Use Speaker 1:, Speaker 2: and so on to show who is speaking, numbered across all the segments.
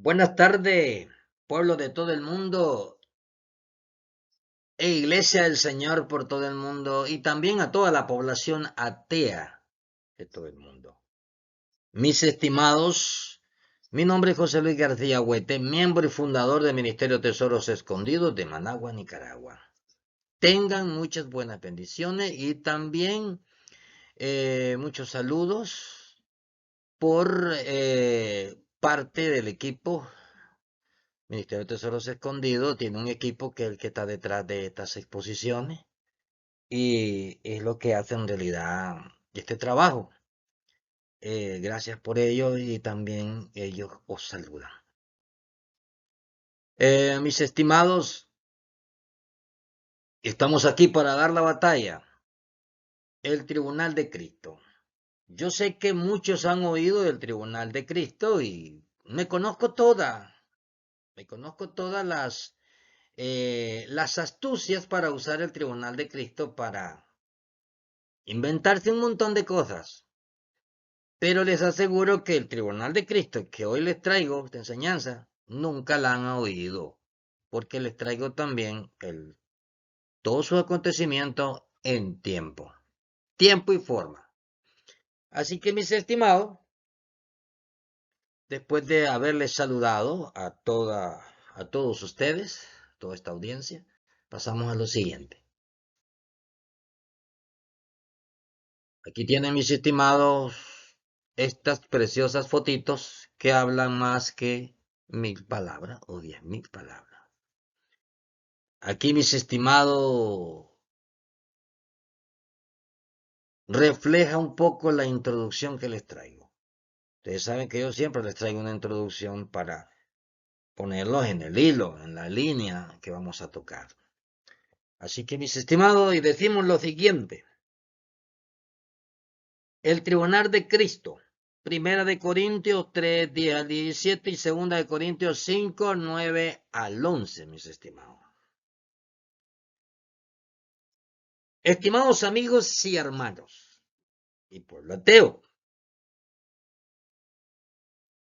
Speaker 1: Buenas tardes, pueblo de todo el mundo e iglesia del Señor por todo el mundo y también a toda la población atea de todo el mundo. Mis estimados, mi nombre es José Luis García Huete, miembro y fundador del Ministerio Tesoros Escondidos de Managua, Nicaragua. Tengan muchas buenas bendiciones y también muchos saludos por parte del equipo Ministerio de Tesoros Escondidos tiene un equipo que es el que está detrás de estas exposiciones y es lo que hace en realidad este trabajo. Gracias por ello y también ellos os saludan. Mis estimados, estamos aquí para dar la batalla. El Tribunal de Cristo. Yo sé que muchos han oído del Tribunal de Cristo y me conozco todas las astucias para usar el Tribunal de Cristo para inventarse un montón de cosas. Pero les aseguro que el Tribunal de Cristo que hoy les traigo esta enseñanza, nunca la han oído. Porque les traigo también todo su acontecimiento en tiempo. Tiempo y forma. Así que mis estimados, después de haberles saludado a todos ustedes, toda esta audiencia, pasamos a lo siguiente. Aquí tienen mis estimados estas preciosas fotitos que hablan más que 1000 palabras o 10.000 palabras. Aquí mis estimados refleja un poco la introducción que les traigo. Ustedes saben que yo siempre les traigo una introducción para ponerlos en el hilo, en la línea que vamos a tocar. Así que mis estimados, y decimos lo siguiente. El Tribunal de Cristo. Primera de Corintios 3, 10 al 17 y segunda de Corintios 5, 9 al 11, mis estimados. Estimados amigos y hermanos, y pueblo ateo,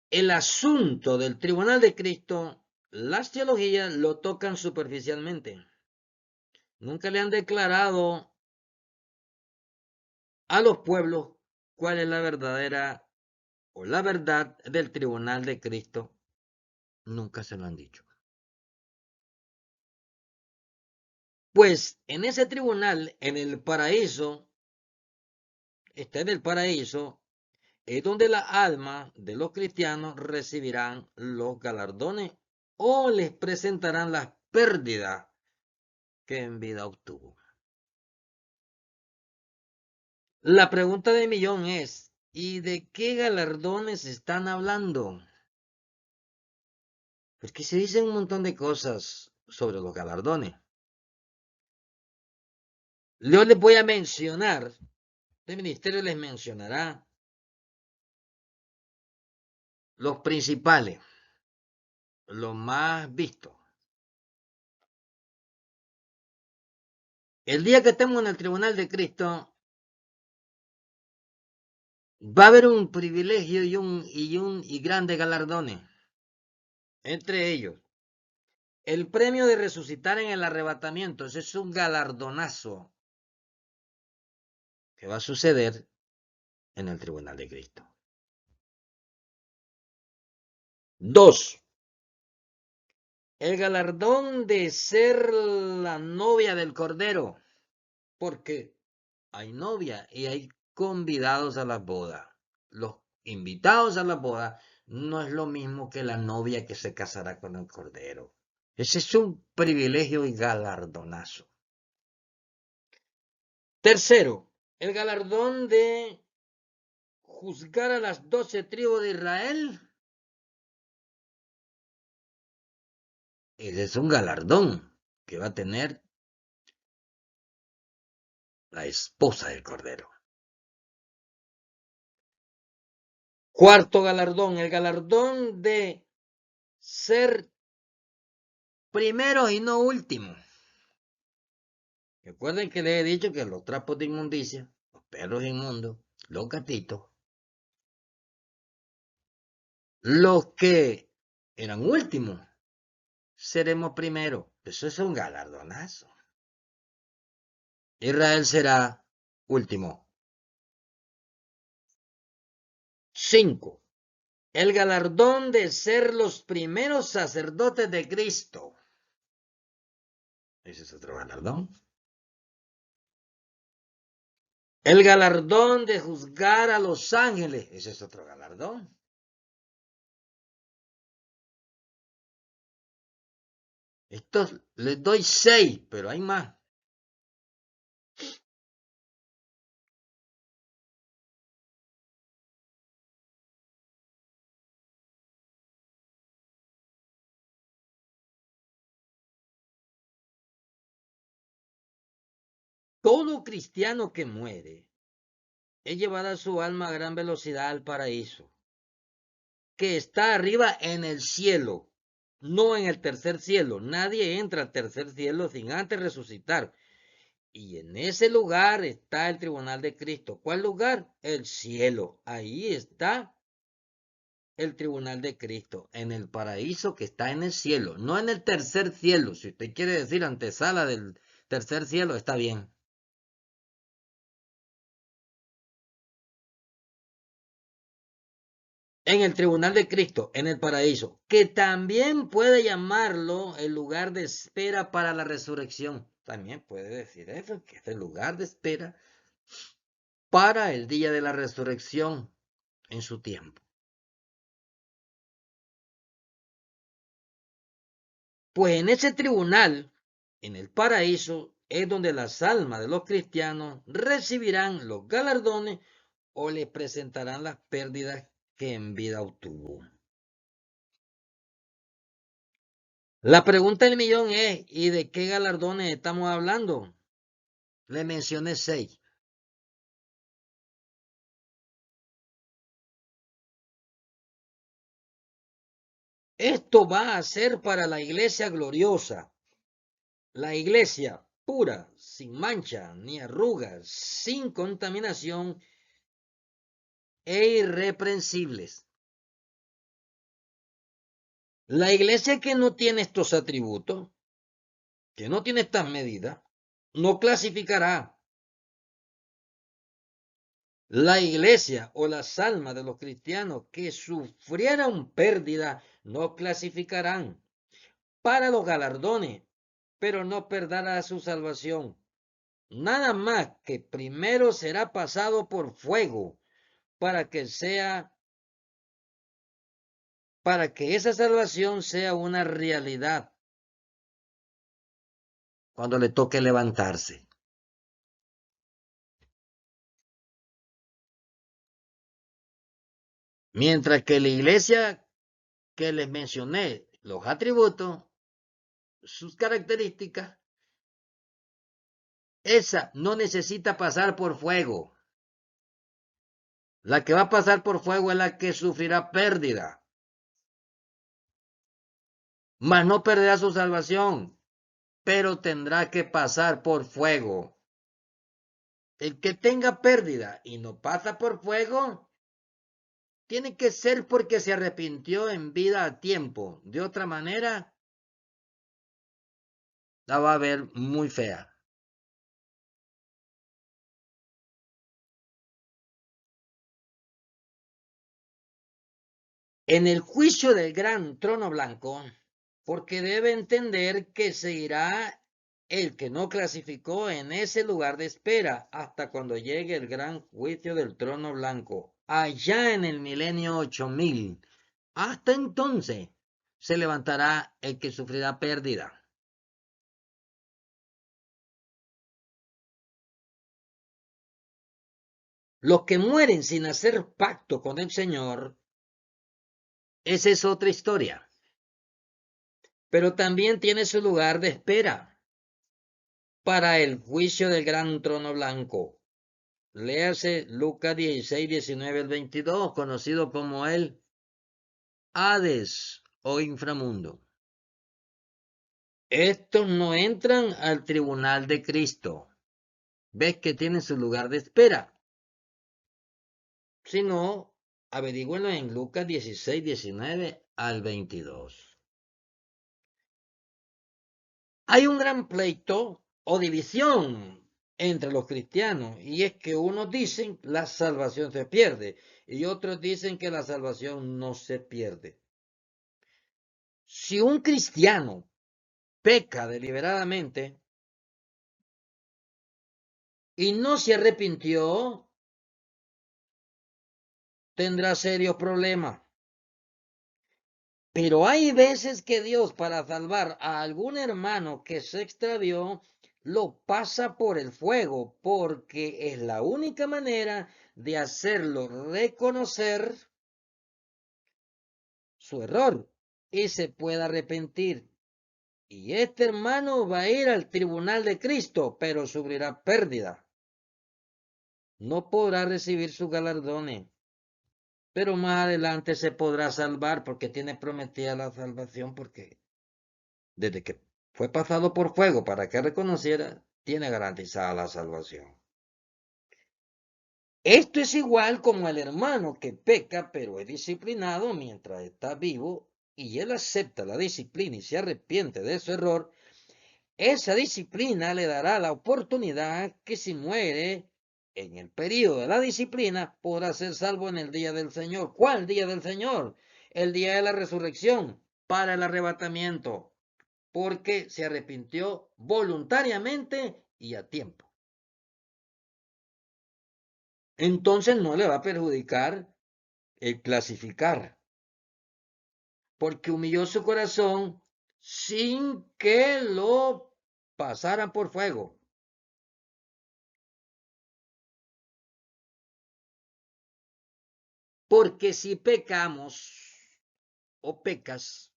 Speaker 1: el asunto del Tribunal de Cristo, las teologías lo tocan superficialmente. Nunca le han declarado a los pueblos cuál es la verdadera o la verdad del Tribunal de Cristo. Nunca se lo han dicho. Pues en ese tribunal, en el paraíso, está en el paraíso, es donde las almas de los cristianos recibirán los galardones o les presentarán las pérdidas que en vida obtuvo. La pregunta de millón es, ¿y de qué galardones están hablando? Porque se dicen un montón de cosas sobre los galardones. Yo les voy a mencionar, el ministerio les mencionará los principales, los más vistos. El día que estemos en el Tribunal de Cristo, va a haber un privilegio y grandes galardones. Entre ellos, el premio de resucitar en el arrebatamiento. Ese es un galardonazo que va a suceder en el Tribunal de Cristo. 2. El galardón de ser la novia del Cordero. Porque hay novia y hay convidados a la boda. Los invitados a la boda no es lo mismo que la novia que se casará con el Cordero. Ese es un privilegio y galardonazo. Tercero, el galardón de juzgar a las 12 tribus de Israel. Ese es un galardón que va a tener la esposa del Cordero. Cuarto galardón, el galardón de ser primero y no último. Recuerden que les he dicho que los trapos de inmundicia, los perros inmundos, los gatitos, los que eran últimos, seremos primero. Eso es un galardonazo. Israel será último. 5. El galardón de ser los primeros sacerdotes de Cristo. Ese es otro galardón. El galardón de juzgar a los ángeles. Ese es otro galardón. Estos les doy 6, pero hay más. Todo cristiano que muere es llevada su alma a gran velocidad al paraíso, que está arriba en el cielo, no en el tercer cielo. Nadie entra al tercer cielo sin antes resucitar. Y en ese lugar está el tribunal de Cristo. ¿Cuál lugar? El cielo. Ahí está el tribunal de Cristo, en el paraíso que está en el cielo, no en el tercer cielo. Si usted quiere decir antesala del tercer cielo, está bien. En el tribunal de Cristo, en el paraíso, que también puede llamarlo el lugar de espera para la resurrección. También puede decir eso, que es el lugar de espera para el día de la resurrección en su tiempo. Pues en ese tribunal, en el paraíso, es donde las almas de los cristianos recibirán los galardones o les presentarán las pérdidas que en vida obtuvo. La pregunta del millón es, ¿y de qué galardones estamos hablando? Le mencioné 6. Esto va a ser para la iglesia gloriosa, la iglesia pura, sin mancha ni arrugas, sin contaminación e irreprensibles. La iglesia que no tiene estos atributos, que no tiene estas medidas, no clasificará. La iglesia o las almas de los cristianos que sufrieran pérdida no clasificarán para los galardones, pero no perderá su salvación. Nada más que primero será pasado por fuego para que esa salvación sea una realidad cuando le toque levantarse. Mientras que la iglesia que les mencioné, los atributos, sus características, esa no necesita pasar por fuego. La que va a pasar por fuego es la que sufrirá pérdida, mas no perderá su salvación, pero tendrá que pasar por fuego. El que tenga pérdida y no pasa por fuego, tiene que ser porque se arrepintió en vida a tiempo. De otra manera, la va a ver muy fea. En el juicio del gran trono blanco, porque debe entender que se irá el que no clasificó en ese lugar de espera hasta cuando llegue el gran juicio del trono blanco, allá en el milenio 8000. Hasta entonces se levantará el que sufrirá pérdida. Los que mueren sin hacer pacto con el Señor, esa es otra historia, pero también tiene su lugar de espera para el juicio del gran trono blanco. Léase Lucas 16, 19 al 22, conocido como el Hades o inframundo. Estos no entran al tribunal de Cristo. Ves que tienen su lugar de espera. Si no, averígüenlo en Lucas 16, 19 al 22. Hay un gran pleito o división entre los cristianos, y es que unos dicen la salvación se pierde y otros dicen que la salvación no se pierde. Si un cristiano peca deliberadamente y no se arrepintió, tendrá serios problemas. Pero hay veces que Dios, para salvar a algún hermano que se extravió, lo pasa por el fuego, porque es la única manera de hacerlo reconocer su error y se pueda arrepentir. Y este hermano va a ir al tribunal de Cristo, pero sufrirá pérdida. No podrá recibir sus galardones, pero más adelante se podrá salvar porque tiene prometida la salvación, porque desde que fue pasado por fuego para que reconociera, tiene garantizada la salvación. Esto es igual como el hermano que peca pero es disciplinado mientras está vivo y él acepta la disciplina y se arrepiente de su error. Esa disciplina le dará la oportunidad que si muere en el periodo de la disciplina podrá ser salvo en el día del Señor. ¿Cuál día del Señor? El día de la resurrección, para el arrebatamiento, porque se arrepintió voluntariamente y a tiempo. Entonces no le va a perjudicar el clasificar, porque humilló su corazón sin que lo pasaran por fuego. Porque si pecamos o pecas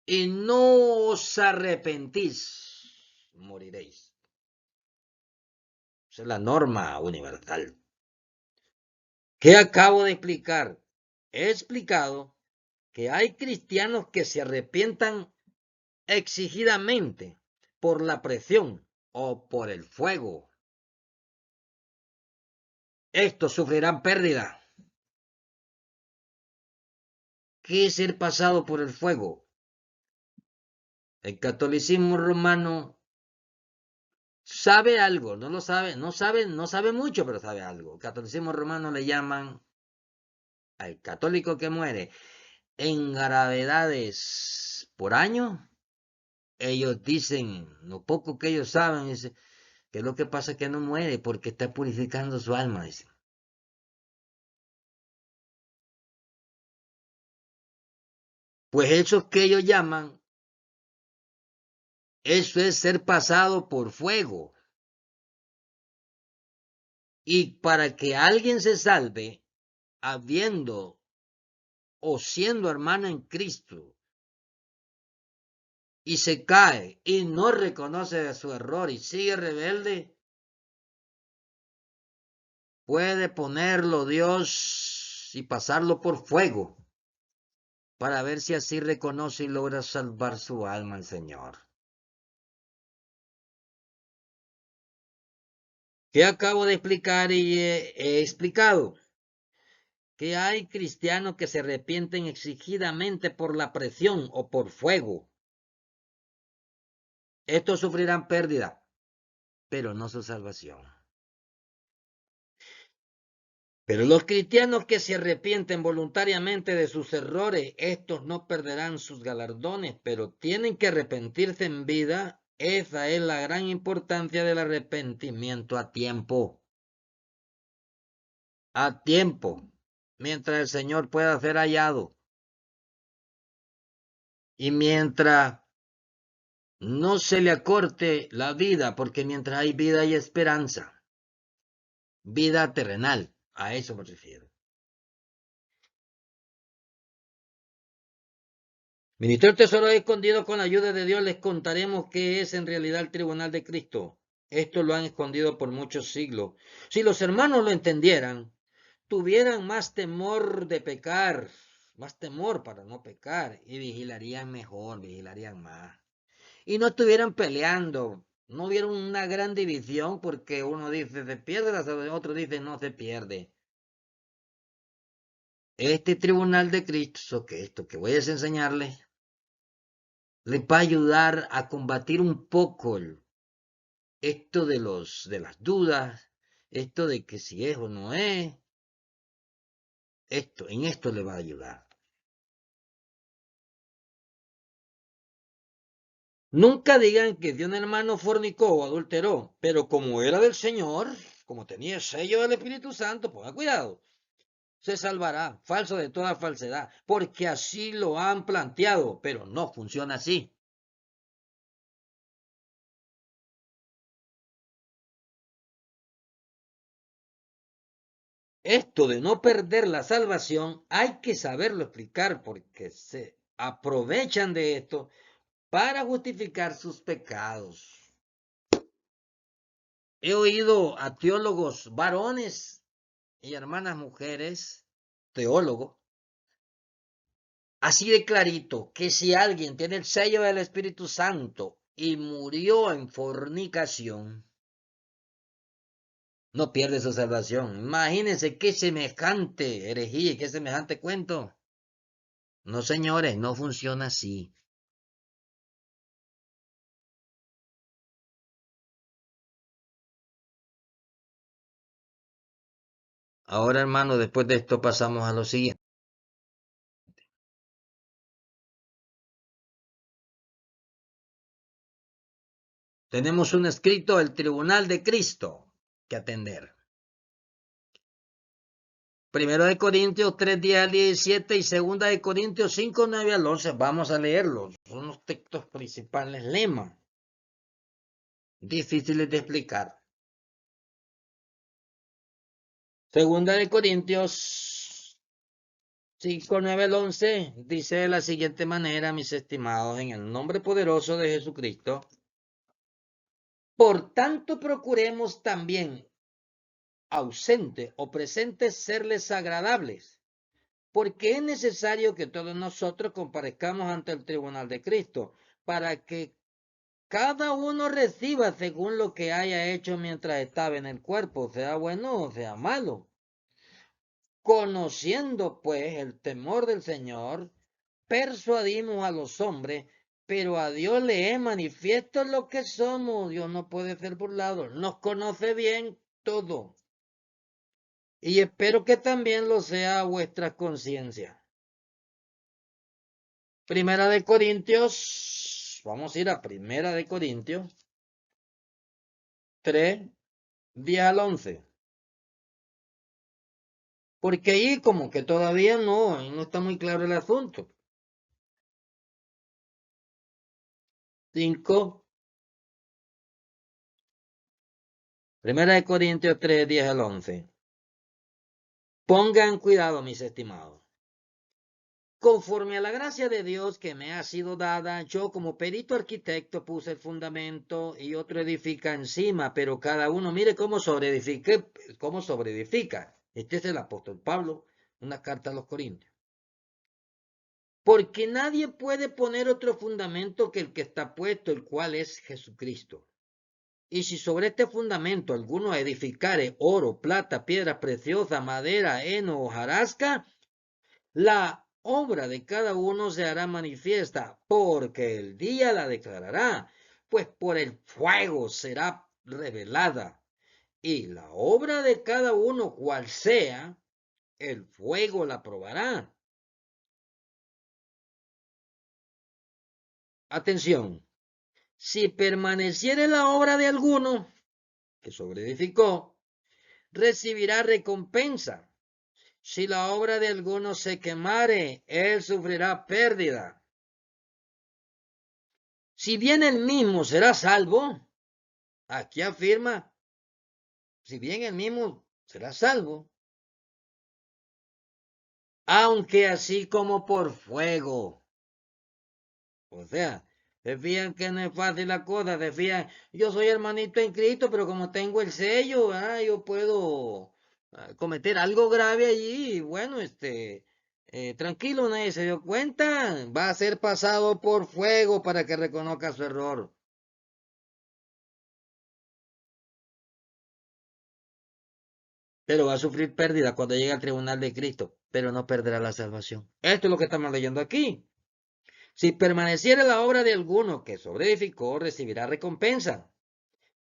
Speaker 1: y no os arrepentís, moriréis. Esa es la norma universal. ¿Qué acabo de explicar? He explicado que hay cristianos que se arrepientan exigidamente por la presión o por el fuego. Estos sufrirán pérdida. ¿Qué es ser pasado por el fuego? El catolicismo romano sabe algo, no lo sabe, no sabe mucho, pero sabe algo. El catolicismo romano le llaman al católico que muere en gravedades por año. Ellos dicen, lo poco que ellos saben, es que lo que pasa es que no muere porque está purificando su alma. Dicen. Pues eso que ellos llaman, eso es ser pasado por fuego. Y para que alguien se salve, habiendo o siendo hermano en Cristo, y se cae y no reconoce su error y sigue rebelde, puede ponerlo Dios y pasarlo por fuego para ver si así reconoce y logra salvar su alma al Señor. ¿Qué acabo de explicar y he explicado? Que hay cristianos que se arrepienten exigidamente por la presión o por fuego. Estos sufrirán pérdida, pero no su salvación. Pero los cristianos que se arrepienten voluntariamente de sus errores, estos no perderán sus galardones, pero tienen que arrepentirse en vida. Esa es la gran importancia del arrepentimiento a tiempo. A tiempo, mientras el Señor pueda ser hallado. Y mientras no se le acorte la vida, porque mientras hay vida hay esperanza. Vida terrenal, a eso me refiero. Ministro del Tesoro escondido, con la ayuda de Dios les contaremos qué es en realidad el tribunal de Cristo. Esto lo han escondido por muchos siglos. Si los hermanos lo entendieran, tuvieran más temor de pecar, más temor para no pecar, y vigilarían mejor, vigilarían más. Y no estuvieran peleando, no hubiera una gran división porque uno dice se pierde la salvación, otro dice no se pierde. Este tribunal de Cristo, que esto que voy a enseñarles, les va a ayudar a combatir un poco esto de las dudas, esto de que si es o no es, en esto le va a ayudar. Nunca digan que de un hermano fornicó o adulteró, pero como era del Señor, como tenía el sello del Espíritu Santo, ponga cuidado, se salvará, falso de toda falsedad, porque así lo han planteado, pero no funciona así. Esto de no perder la salvación hay que saberlo explicar porque se aprovechan de esto para justificar sus pecados. He oído a teólogos varones y hermanas mujeres, teólogos, así de clarito, que si alguien tiene el sello del Espíritu Santo y murió en fornicación, no pierde su salvación. Imagínense qué semejante herejía y qué semejante cuento. No, señores, no funciona así. Ahora, hermano, después de esto pasamos a lo siguiente. Tenemos un escrito del Tribunal de Cristo que atender. Primero de Corintios 3, 10 al 17 y segunda de Corintios 5, 9 al 11. Vamos a leerlos. Son los textos principales, lema. Difíciles de explicar. Segunda de Corintios 5, 9 al 11 dice de la siguiente manera, mis estimados, en el nombre poderoso de Jesucristo. Por tanto, procuremos también, ausente o presente, serles agradables, porque es necesario que todos nosotros comparezcamos ante el tribunal de Cristo, para que cada uno reciba según lo que haya hecho mientras estaba en el cuerpo, sea bueno o sea malo. Conociendo pues el temor del Señor, persuadimos a los hombres, pero a Dios le es manifiesto lo que somos. Dios no puede ser burlado, nos conoce bien todo. Y espero que también lo sea vuestra conciencia. Primera de Corintios, vamos a ir a Primera de Corintios 3, 10 al 11. Porque ahí como que todavía no está muy claro el asunto. 5, Primera de Corintios 3, 10 al 11. Pongan cuidado, mis estimados. Conforme a la gracia de Dios que me ha sido dada, yo como perito arquitecto puse el fundamento y otro edifica encima, pero cada uno mire cómo sobreedifica. Este es el apóstol Pablo, una carta a los Corintios. Porque nadie puede poner otro fundamento que el que está puesto, el cual es Jesucristo. Y si sobre este fundamento alguno edificare oro, plata, piedra preciosa, madera, heno o jarasca, la obra de cada uno se hará manifiesta, porque el día la declarará, pues por el fuego será revelada. Y la obra de cada uno, cual sea, el fuego la probará. Atención, si permaneciere la obra de alguno que sobreedificó, recibirá recompensa. Si la obra de alguno se quemare, él sufrirá pérdida. Si bien él mismo será salvo, aquí afirma, si bien él mismo será salvo, aunque así como por fuego. O sea, se fijan que no es fácil la cosa, se fijan, yo soy hermanito en Cristo, pero como tengo el sello, yo puedo cometer algo grave allí, y bueno, tranquilo, nadie se dio cuenta, va a ser pasado por fuego para que reconozca su error. pero va a sufrir pérdida cuando llegue al tribunal de Cristo, pero no perderá la salvación. Esto es lo que estamos leyendo aquí. Si permaneciera la obra de alguno que sobreedificó, recibirá recompensa.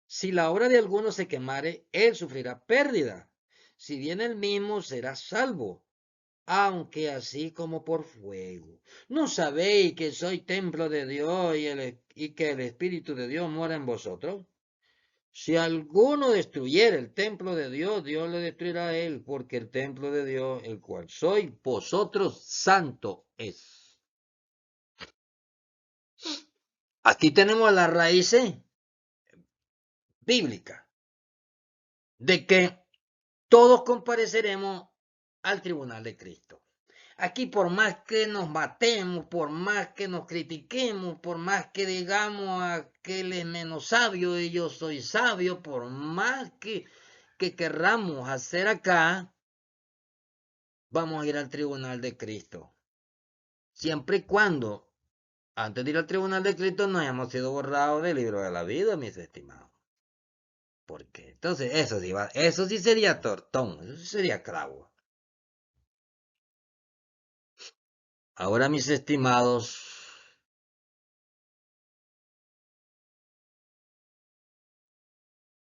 Speaker 1: Si la obra de alguno se quemare, él sufrirá pérdida. Si bien él mismo será salvo, aunque así como por fuego. ¿No sabéis que soy templo de Dios y que el Espíritu de Dios mora en vosotros? Si alguno destruyera el templo de Dios, Dios le destruirá a él, porque el templo de Dios, el cual soy vosotros, santo es. Aquí tenemos las raíces bíblicas de que todos compareceremos al tribunal de Cristo. Aquí por más que nos matemos, por más que nos critiquemos, por más que digamos a aquel es menos sabio y yo soy sabio, por más que querramos hacer acá, vamos a ir al tribunal de Cristo. Siempre y cuando, antes de ir al tribunal de Cristo, no hayamos sido borrados del libro de la vida, mis estimados. Porque entonces eso sí sería tortón, eso sí sería clavo. Ahora, mis estimados,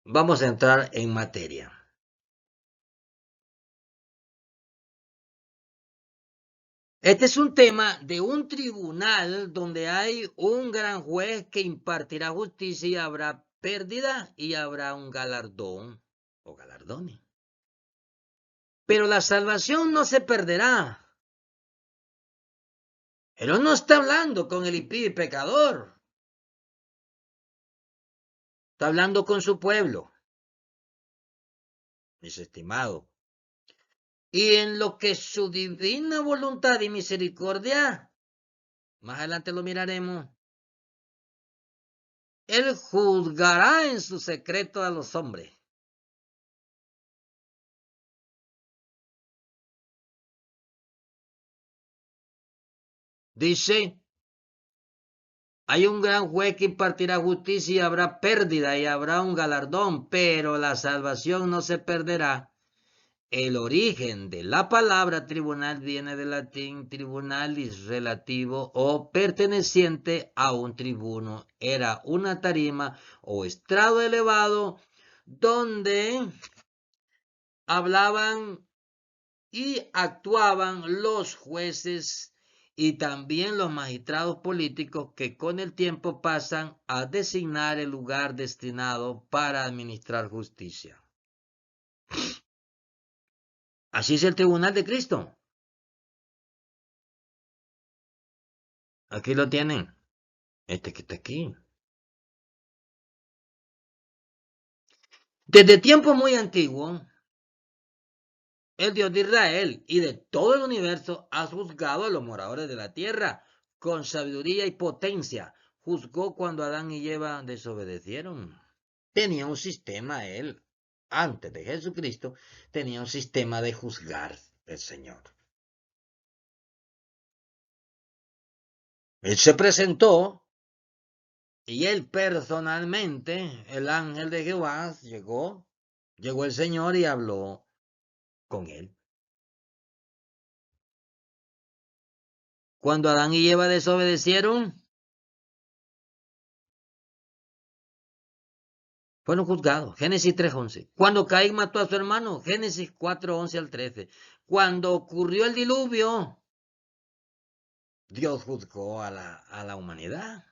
Speaker 1: vamos a entrar en materia. Este es un tema de un tribunal donde hay un gran juez que impartirá justicia y habrá pérdida y habrá un galardón o galardones. Pero la salvación no se perderá. Él no está hablando con el impío y pecador. Está hablando con su pueblo, mis estimados. Y en lo que su divina voluntad y misericordia, más adelante lo miraremos, Él juzgará en su secreto a los hombres. Dice, hay un gran juez que impartirá justicia y habrá pérdida y habrá un galardón, pero la salvación no se perderá. El origen de la palabra tribunal viene del latín tribunalis, relativo o perteneciente a un tribuno. Era una tarima o estrado elevado donde hablaban y actuaban los jueces y también los magistrados políticos que con el tiempo pasan a designar el lugar destinado para administrar justicia. Así es el tribunal de Cristo. Aquí lo tienen. Este que está aquí. Desde tiempo muy antiguo, el Dios de Israel y de todo el universo ha juzgado a los moradores de la tierra con sabiduría y potencia. Juzgó cuando Adán y Eva desobedecieron. Tenía un sistema él, antes de Jesucristo, tenía un sistema de juzgar el Señor. Él se presentó y él personalmente, el ángel de Jehová, llegó el Señor y habló con él. Cuando Adán y Eva desobedecieron, fueron juzgados. Génesis 3:11. Cuando Caín mató a su hermano, Génesis 4:11 al 13. Cuando ocurrió el diluvio, Dios juzgó a la humanidad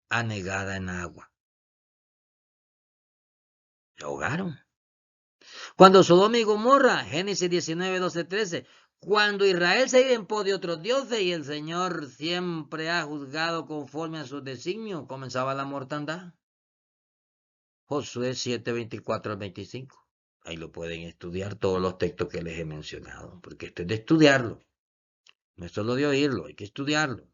Speaker 1: anegada en agua. Se ahogaron. Cuando Sodoma y Gomorra, Génesis 19, 12, 13. Cuando Israel se iba en pos de otros dioses y el Señor siempre ha juzgado conforme a sus designios, comenzaba la mortandad. Josué 7, 24 al 25. Ahí lo pueden estudiar todos los textos que les he mencionado, porque esto es de estudiarlo. No es solo de oírlo, hay que estudiarlo.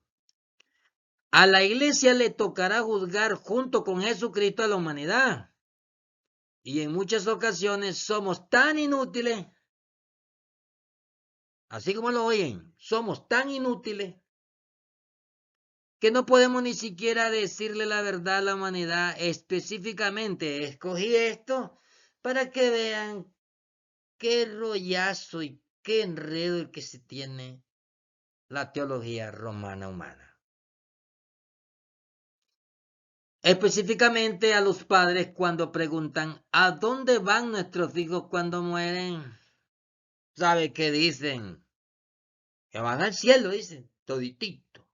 Speaker 1: A la iglesia le tocará juzgar junto con Jesucristo a la humanidad. Y en muchas ocasiones somos tan inútiles, así como lo oyen, somos tan inútiles que no podemos ni siquiera decirle la verdad a la humanidad específicamente. Escogí esto para que vean qué rollazo y qué enredo el que se tiene la teología romana humana. Específicamente a los padres cuando preguntan ¿a dónde van nuestros hijos cuando mueren? ¿Sabe qué dicen? Que van al cielo, dicen, toditito.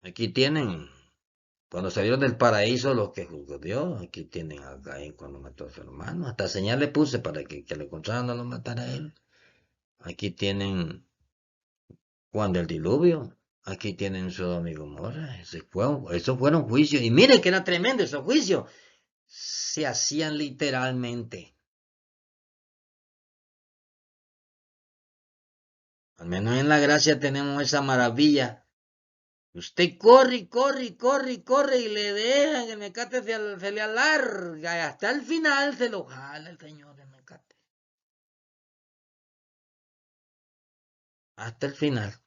Speaker 1: Aquí tienen, cuando salieron del paraíso los que juzgó Dios, aquí tienen a Caín cuando mató a su hermano. Hasta señal le puse para que le encontraran no lo matara a él. Aquí tienen cuando el diluvio. Aquí tienen Sodoma y Gomorra. Esos fueron juicios. Y miren que era tremendo esos juicios. Se hacían literalmente. Al menos en la gracia tenemos esa maravilla. Usted corre y corre y corre y corre y le dejan el mecate, se le alarga y hasta el final se lo jala el señor del mecate. Hasta el final.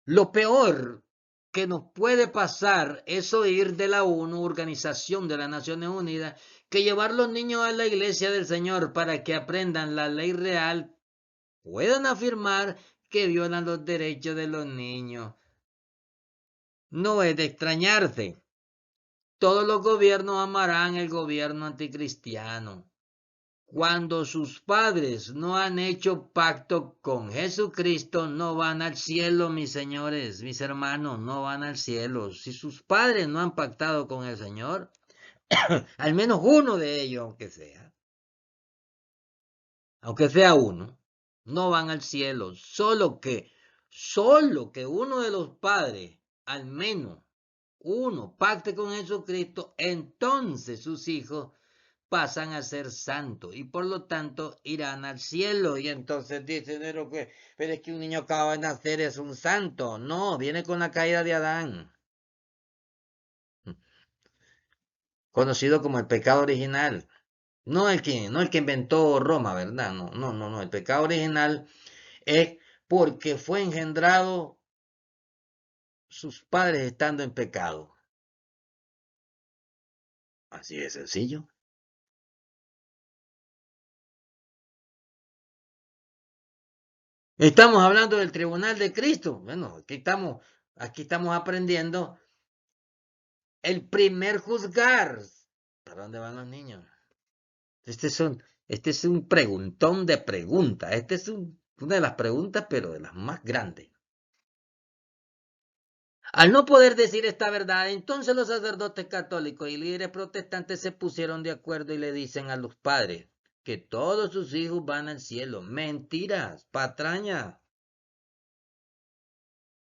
Speaker 1: Lo peor que nos puede pasar es oír de la ONU, Organización de las Naciones Unidas, que llevar los niños a la iglesia del Señor para que aprendan la ley real puedan afirmar que violan los derechos de los niños. No es de extrañarse. Todos los gobiernos amarán el gobierno anticristiano. Cuando sus padres no han hecho pacto con Jesucristo, no van al cielo, mis señores, mis hermanos, no van al cielo. Si sus padres no han pactado con el Señor, al menos uno de ellos, aunque sea uno, no van al cielo. Solo que uno de los padres, al menos uno, pacte con Jesucristo, entonces sus hijos pasan a ser santos y por lo tanto irán al cielo. Y entonces dicen, pero es que un niño acaba de nacer es un santo. No, viene con la caída de Adán, conocido como el pecado original. No el que inventó Roma, ¿verdad? No, no, no, no. El pecado original es porque fue engendrado sus padres estando en pecado. Así de sencillo. Estamos hablando del tribunal de Cristo. Bueno, aquí estamos aprendiendo el primer juzgar. ¿Para dónde van los niños? Este es un preguntón de preguntas. Una de las preguntas, pero de las más grandes. Al no poder decir esta verdad, entonces los sacerdotes católicos y líderes protestantes se pusieron de acuerdo y le dicen a los padres que todos sus hijos van al cielo. Mentiras, patraña.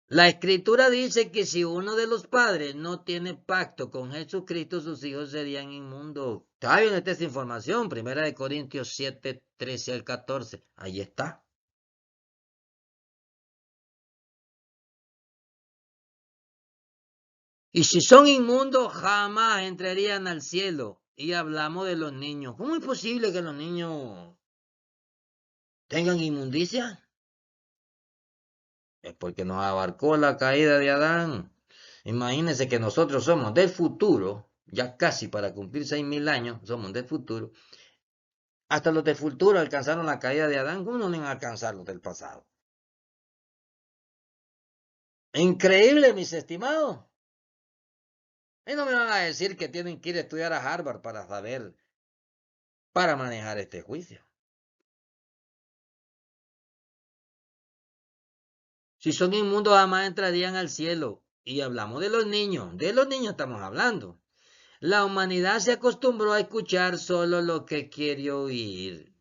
Speaker 1: La escritura dice que si uno de los padres no tiene pacto con Jesucristo, sus hijos serían inmundos. Está bien, esta es información, 1 Corintios 7, 13 al 14. Ahí está. Y si son inmundos, jamás entrarían al cielo. Y hablamos de los niños. ¿Cómo es posible que los niños tengan inmundicia? Es porque nos abarcó la caída de Adán. Imagínense que nosotros somos del futuro, ya casi para cumplir 6.000 años, somos del futuro. Hasta los del futuro alcanzaron la caída de Adán. ¿Cómo no van a alcanzar los del pasado? Increíble, mis estimados. Y no me van a decir que tienen que ir a estudiar a Harvard para saber, para manejar este juicio. Si son inmundos, jamás entrarían al cielo. Y hablamos de los niños estamos hablando. La humanidad se acostumbró a escuchar solo lo que quiere oír.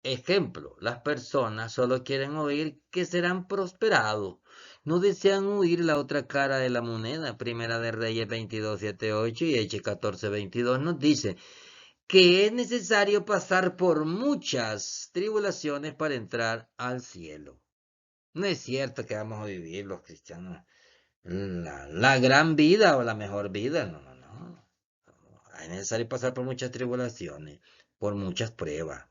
Speaker 1: Ejemplo, las personas solo quieren oír que serán prosperados. No desean oír la otra cara de la moneda. Primera de Reyes 22:7-8 y Hechos 14:22 nos dice que es necesario pasar por muchas tribulaciones para entrar al cielo. No es cierto que vamos a vivir los cristianos la gran vida o la mejor vida. No, no, no. Es necesario pasar por muchas tribulaciones, por muchas pruebas.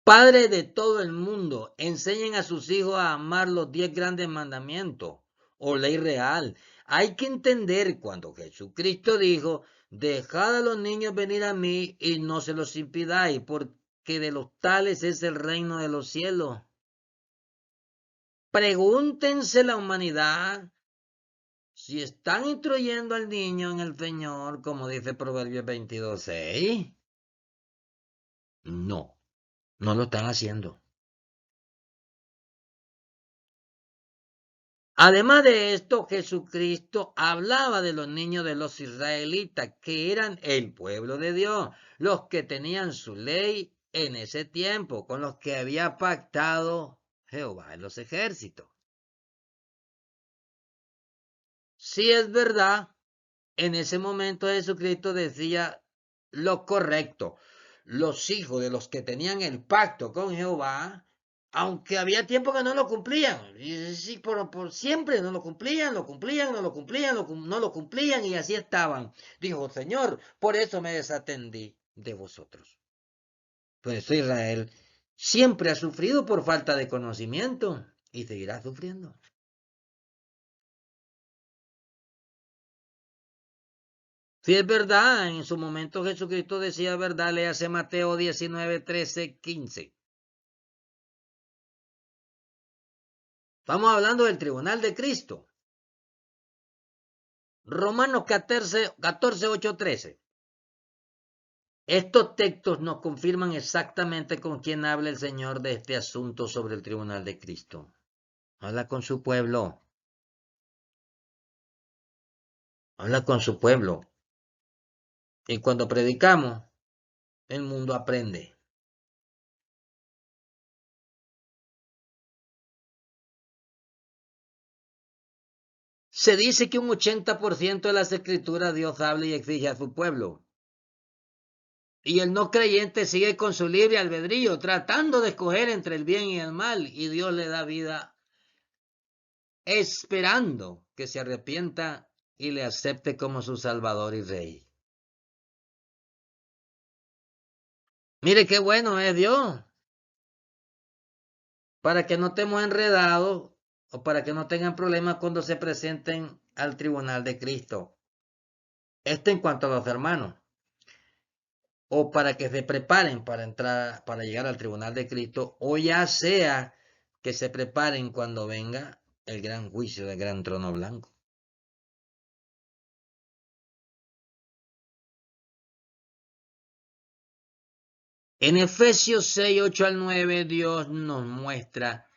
Speaker 1: Padres de todo el mundo, enseñen a sus hijos a amar los 10 grandes mandamientos o ley real. Hay que entender cuando Jesucristo dijo, dejad a los niños venir a mí y no se los impidáis, porque de los tales es el reino de los cielos. Pregúntense la humanidad si están instruyendo al niño en el Señor, como dice Proverbios 22:6. No, no lo están haciendo. Además de esto, Jesucristo hablaba de los niños de los israelitas, que eran el pueblo de Dios, los que tenían su ley en ese tiempo, con los que había pactado Jehová en los ejércitos. Si es verdad, en ese momento Jesucristo decía lo correcto. Los hijos de los que tenían el pacto con Jehová, aunque había tiempo que no lo cumplían, y sí, por siempre no lo cumplían, no lo cumplían, y así estaban. Dijo, Señor, por eso me desatendí de vosotros. Por eso Israel siempre ha sufrido por falta de conocimiento y seguirá sufriendo. Si es verdad, en su momento Jesucristo decía verdad, léase Mateo 19, 13, 15. Estamos hablando del tribunal de Cristo. Romanos 14, 8, 13. Estos textos nos confirman exactamente con quién habla el Señor de este asunto sobre el tribunal de Cristo. Habla con su pueblo. Habla con su pueblo. Y cuando predicamos, el mundo aprende. Se dice que un 80% de las escrituras Dios habla y exige a su pueblo. Y el no creyente sigue con su libre albedrío, tratando de escoger entre el bien y el mal, y Dios le da vida esperando que se arrepienta y le acepte como su Salvador y Rey. Mire qué bueno es Dios, para que no estemos enredados o para que no tengan problemas cuando se presenten al tribunal de Cristo. Esto en cuanto a los hermanos. O para que se preparen para entrar, para llegar al tribunal de Cristo, o ya sea que se preparen cuando venga el gran juicio del gran trono blanco. En Efesios 6, 8 al 9, Dios nos muestra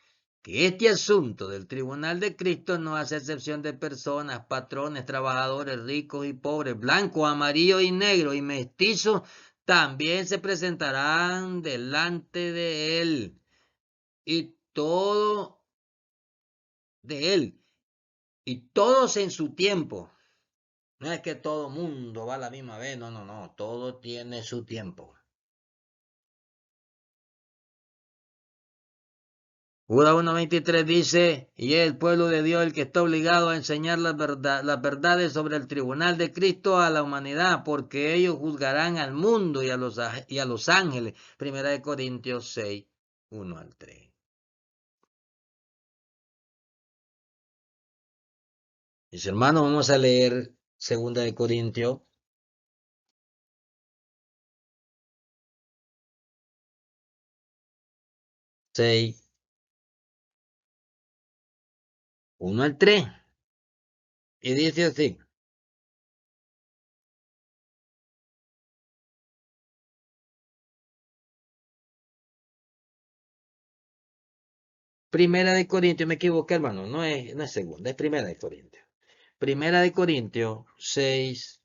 Speaker 1: que este asunto del tribunal de Cristo no hace excepción de personas, patrones, trabajadores, ricos y pobres, blancos, amarillos y negros y mestizos, también se presentarán delante de Él. Y todo de Él. Y todos en su tiempo. No es que todo mundo va a la misma vez, no, todo tiene su tiempo. Judas 1:23 dice, y es el pueblo de Dios el que está obligado a enseñar las verdades sobre el tribunal de Cristo a la humanidad, porque ellos juzgarán al mundo y a los ángeles. Primera de Corintios 6, 1 al 3. Mis hermanos, vamos a leer Segunda de Corintios 6, 1 al 3. Y dice así. Primera de Corintios, me equivoqué, hermano, no es segunda, es Primera de Corintios. Primera de Corintios 6.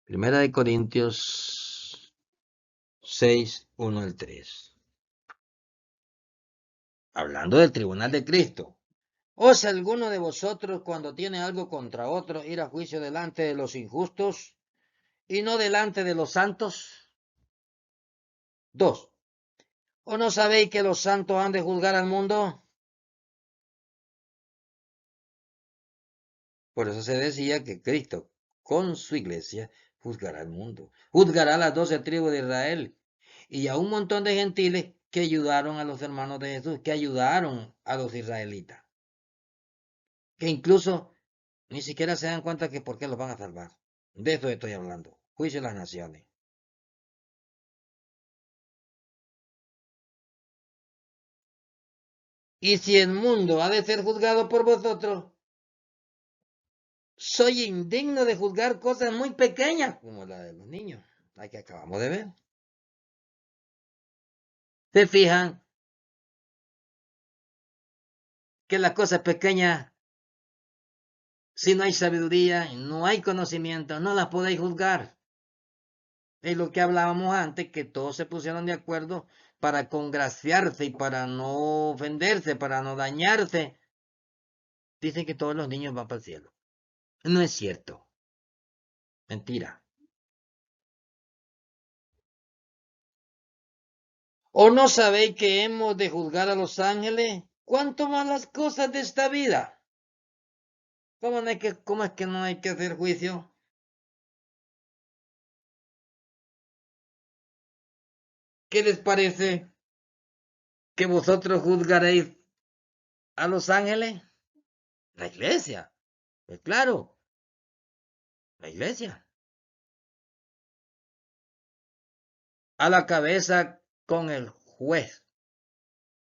Speaker 1: Primera de Corintios 6, 1 al 3. Hablando del tribunal de Cristo. ¿Osa alguno de vosotros cuando tiene algo contra otro ir a juicio delante de los injustos y no delante de los santos? 2. ¿O no sabéis que los santos han de juzgar al mundo? Por eso se decía que Cristo, con su iglesia, juzgará al mundo. Juzgará a las 12 tribus de Israel y a un montón de gentiles que ayudaron a los hermanos de Jesús, que ayudaron a los israelitas, que incluso ni siquiera se dan cuenta que por qué los van a salvar. De eso estoy hablando. Juicio de las naciones. Y si el mundo ha de ser juzgado por vosotros, soy indigno de juzgar cosas muy pequeñas, como la de los niños, la que acabamos de ver. ¿Se fijan que las cosas pequeñas, si no hay sabiduría, no hay conocimiento, no las podéis juzgar? Es lo que hablábamos antes, que todos se pusieron de acuerdo para congraciarse y para no ofenderse, para no dañarse. Dicen que todos los niños van para el cielo. No es cierto. Mentira. ¿O no sabéis que hemos de juzgar a los ángeles? ¿Cuánto más las cosas de esta vida? ¿Cómo es que no hay que hacer juicio? ¿Qué les parece que vosotros juzgaréis a los ángeles? La iglesia. Pues claro, la iglesia. A la cabeza con el juez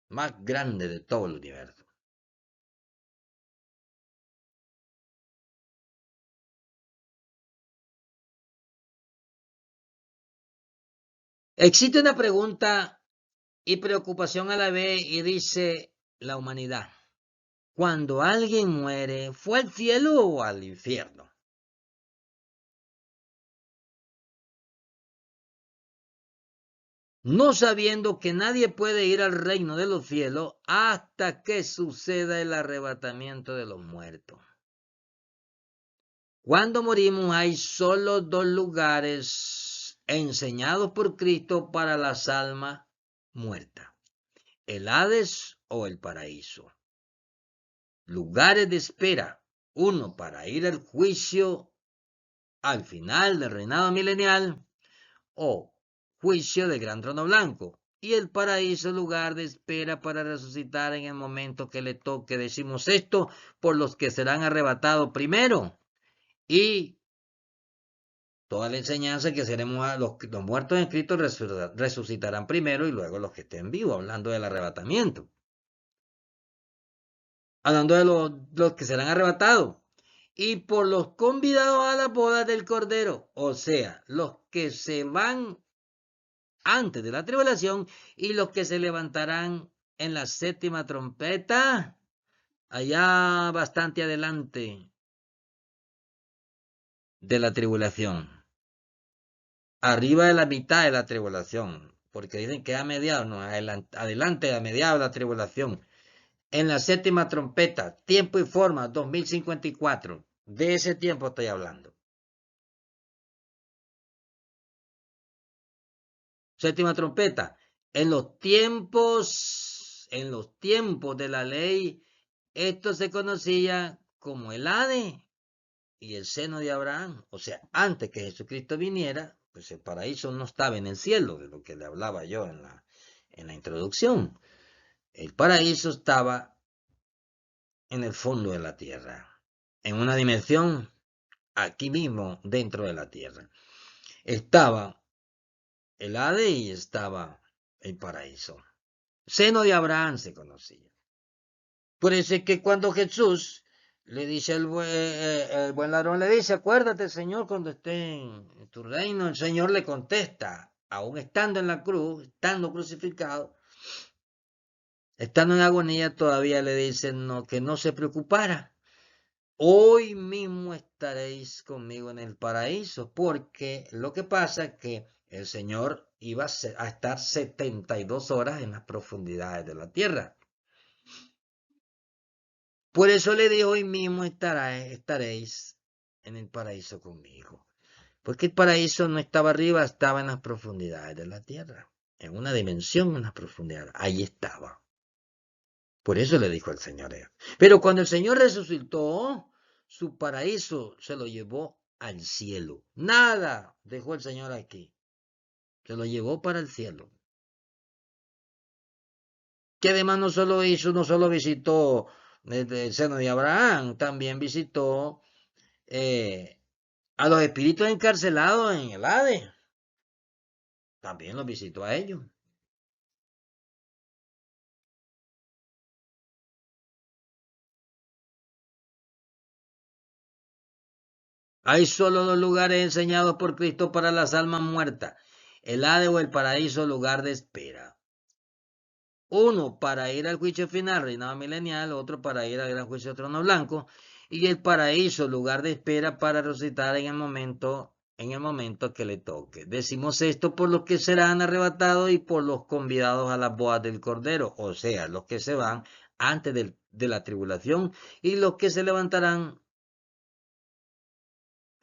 Speaker 1: más grande de todo el universo. Existe una pregunta y preocupación a la vez y dice la humanidad. Cuando alguien muere, ¿fue al cielo o al infierno? No sabiendo que nadie puede ir al reino de los cielos hasta que suceda el arrebatamiento de los muertos. Cuando morimos hay solo dos lugares enseñados por Cristo para las almas muertas: el Hades o el paraíso. Lugares de espera, uno para ir al juicio al final del reinado milenial o juicio del gran trono blanco, y el paraíso lugar de espera para resucitar en el momento que le toque. Decimos esto por los que serán arrebatados primero y toda la enseñanza que seremos a los muertos en Cristo resucitarán primero y luego los que estén vivos, hablando del arrebatamiento. Hablando de los que serán arrebatados. Y por los convidados a la boda del Cordero, o sea, los que se van antes de la tribulación y los que se levantarán en la séptima trompeta, allá bastante adelante de la tribulación, arriba de la mitad de la tribulación, porque dicen que a mediados, no, adelante a mediados de la tribulación. En la séptima trompeta, tiempo y forma, 2054. De ese tiempo estoy hablando. Séptima trompeta. En los tiempos de la ley, esto se conocía como el Hades y el seno de Abraham. O sea, antes que Jesucristo viniera, pues el paraíso no estaba en el cielo, de lo que le hablaba yo en la introducción. El paraíso estaba en el fondo de la tierra, en una dimensión aquí mismo dentro de la tierra. Estaba el Hades y estaba el paraíso. Seno de Abraham se conocía. Por eso es que cuando Jesús le dice el buen ladrón, le dice, acuérdate, Señor, cuando esté en tu reino, el Señor le contesta, aún estando en la cruz, estando crucificado, estando en agonía, todavía le dice no, que no se preocupara. Hoy mismo estaréis conmigo en el paraíso, porque lo que pasa es que el Señor iba a estar 72 horas en las profundidades de la tierra. Por eso le dijo, hoy mismo estaréis en el paraíso conmigo. Porque el paraíso no estaba arriba, estaba en las profundidades de la tierra. en una dimensión, en una profundidad. Ahí estaba. Por eso le dijo el Señor. Pero cuando el Señor resucitó, su paraíso se lo llevó al cielo. Nada dejó el Señor aquí. Se lo llevó para el cielo. Que además no solo hizo, no solo visitó el seno de Abraham, también visitó a los espíritus encarcelados en el Hades. También los visitó a ellos. Hay solo dos lugares enseñados por Cristo para las almas muertas: el Hades o el paraíso, lugar de espera. Uno para ir al juicio final, reinado milenial; otro para ir al gran juicio de trono blanco. Y el paraíso, lugar de espera para resucitar en el momento que le toque. Decimos esto por los que serán arrebatados y por los convidados a las bodas del Cordero, o sea, los que se van antes de la tribulación y los que se levantarán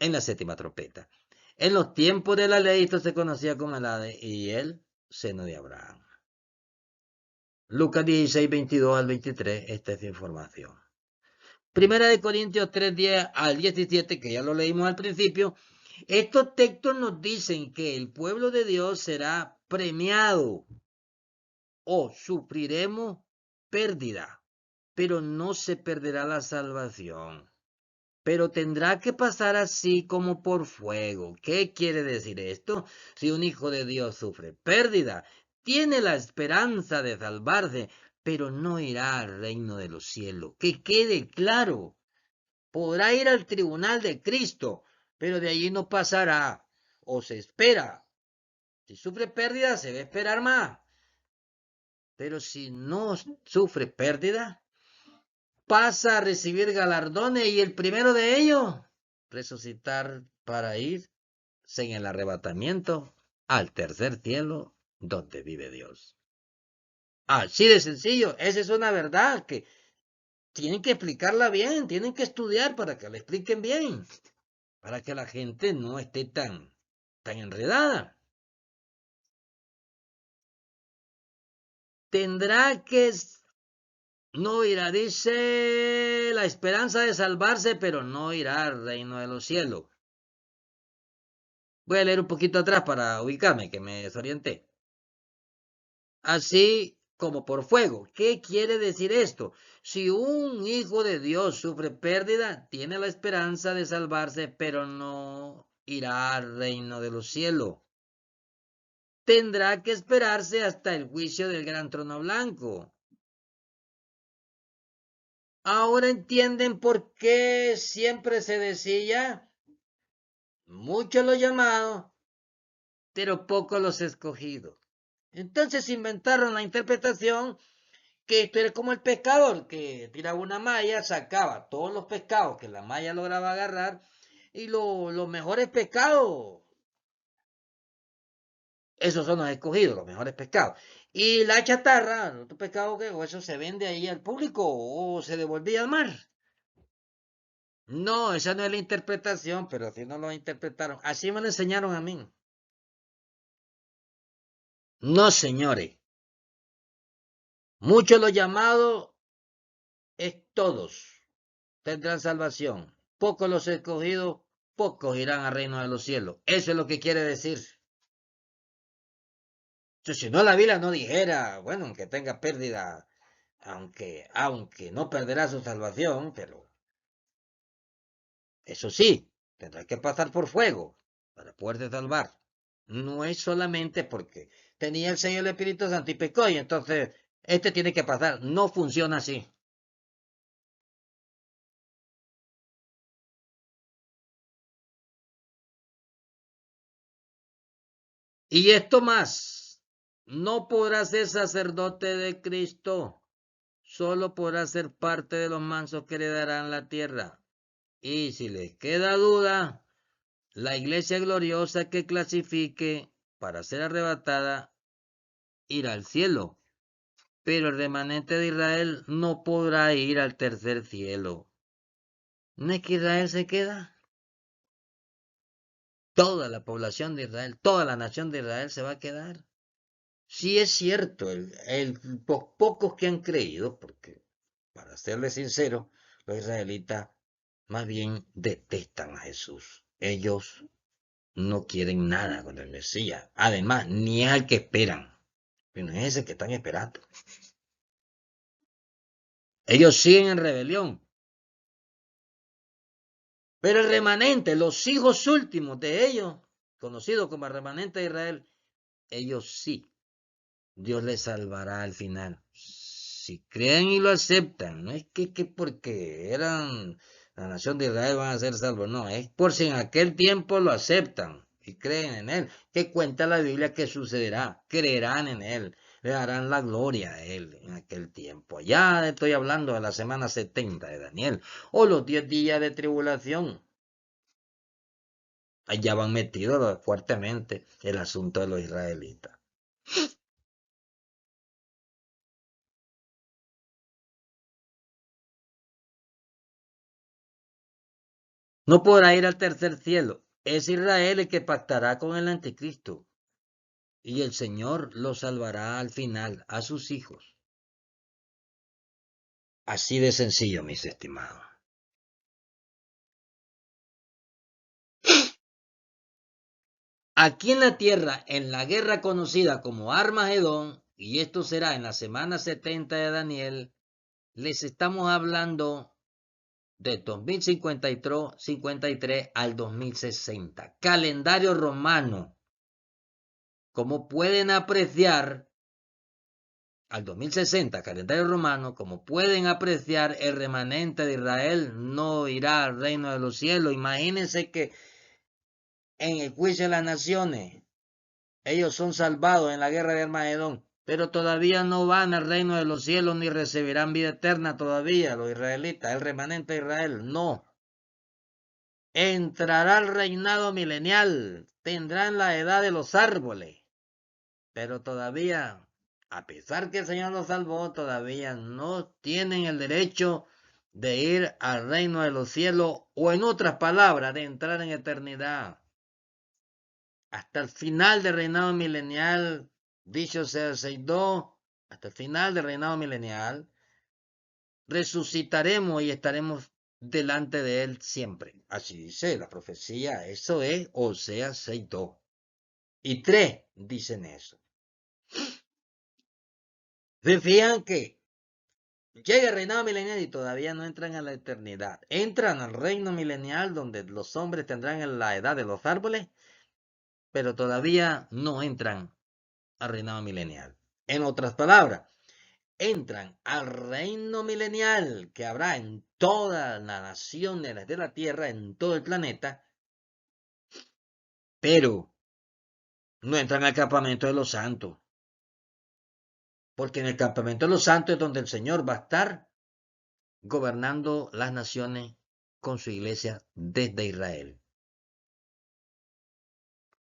Speaker 1: en la séptima trompeta. En los tiempos de la ley esto se conocía como el Hades y el seno de Abraham. Lucas 16, 22 al 23, esta es información. Primera de Corintios 3, 10 al 17, que ya lo leímos al principio. Estos textos nos dicen que el pueblo de Dios será premiado o sufriremos pérdida, pero no se perderá la salvación. Pero tendrá que pasar así como por fuego. ¿Qué quiere decir esto? Si un hijo de Dios sufre pérdida, tiene la esperanza de salvarse, pero no irá al reino de los cielos. Que quede claro. Podrá ir al tribunal de Cristo, pero de allí no pasará, o se espera. Si sufre pérdida, se va a esperar más. Pero si no sufre pérdida, pasa a recibir galardones, y el primero de ellos, resucitar para ir en el arrebatamiento al tercer cielo donde vive Dios. Así de sencillo. Esa es una verdad que tienen que explicarla bien, tienen que estudiar para que la expliquen bien, para que la gente no esté tan enredada. Tendrá que no irá, dice, la esperanza de salvarse, pero no irá al reino de los cielos. Voy a leer un poquito atrás para ubicarme, que me desorienté. Así como por fuego. ¿Qué quiere decir esto? Si un hijo de Dios sufre pérdida, tiene la esperanza de salvarse, pero no irá al reino de los cielos. Tendrá que esperarse hasta el juicio del gran trono blanco. Ahora entienden por qué siempre se decía: muchos los llamados, pero pocos los escogidos. Entonces inventaron la interpretación que esto era como el pescador que tiraba una malla, sacaba todos los pescados que la malla lograba agarrar, y los mejores pescados, esos son los escogidos, los mejores pescados. Y la chatarra, el otro pescado, que o eso se vende ahí al público o se devolvía al mar. No, esa no es la interpretación, pero así no lo interpretaron. Así me lo enseñaron a mí. No, señores. Muchos los llamados es todos tendrán salvación. Pocos los escogidos, pocos irán al reino de los cielos. Eso es lo que quiere decir. Si no, la Biblia no dijera, bueno, aunque tenga pérdida, aunque no perderá su salvación, pero eso sí, tendrá que pasar por fuego para poderse salvar. No es solamente porque tenía el Señor el Espíritu Santo y pecó, y entonces este tiene que pasar. No funciona así. Y esto más, no podrá ser sacerdote de Cristo, solo podrá ser parte de los mansos que heredarán la tierra. Y si les queda duda, la iglesia gloriosa que clasifique para ser arrebatada irá al cielo, pero el remanente de Israel no podrá ir al tercer cielo. ¿No es que Israel se queda? Toda la población de Israel, toda la nación de Israel se va a quedar. Sí es cierto, los pocos que han creído, porque para serle sincero, los israelitas más bien detestan a Jesús. Ellos no quieren nada con el Mesías. Además, ni al que esperan. Pero no es ese que están esperando. Ellos siguen en rebelión. Pero el remanente, los hijos últimos de ellos, conocidos como el remanente de Israel, ellos sí, Dios les salvará al final. Si creen y lo aceptan, no es que porque eran la nación de Israel van a ser salvos, no, es por si en aquel tiempo lo aceptan y creen en él. Que cuenta la Biblia que sucederá, creerán en él, le darán la gloria a él en aquel tiempo. Ya estoy hablando de la semana 70 de Daniel, o los 10 días de tribulación. Allá van metidos fuertemente el asunto de los israelitas. No podrá ir al tercer cielo. Es Israel el que pactará con el anticristo. Y el Señor lo salvará al final a sus hijos. Así de sencillo, mis estimados. Aquí en la tierra, en la guerra conocida como Armagedón, y esto será en la semana 70 de Daniel, les estamos hablando de 2053 al 2060. Calendario romano. Como pueden apreciar, al 2060, calendario romano, como pueden apreciar, el remanente de Israel no irá al reino de los cielos. Imagínense que en el juicio de las naciones, ellos son salvados en la guerra de Armagedón, pero todavía no van al reino de los cielos ni recibirán vida eterna todavía, los israelitas, el remanente de Israel, no. Entrará al reinado milenial, tendrán la edad de los árboles, pero todavía, a pesar que el Señor los salvó, todavía no tienen el derecho de ir al reino de los cielos, o en otras palabras, de entrar en eternidad. Hasta el final del reinado milenial, dicho sea el Seidó, hasta el final del reinado milenial, resucitaremos y estaremos delante de él siempre. Así dice la profecía, eso es Oseas 6:2. Y 3 dicen eso. Se fijan que llega el reinado milenial y todavía no entran a la eternidad. Entran al reino milenial donde los hombres tendrán la edad de los árboles, pero todavía no entran al reinado milenial. En otras palabras, entran al reino milenial que habrá en todas las naciones de la tierra, en todo el planeta, pero no entran al campamento de los santos. Porque en el campamento de los santos es donde el Señor va a estar gobernando las naciones con su iglesia desde Israel.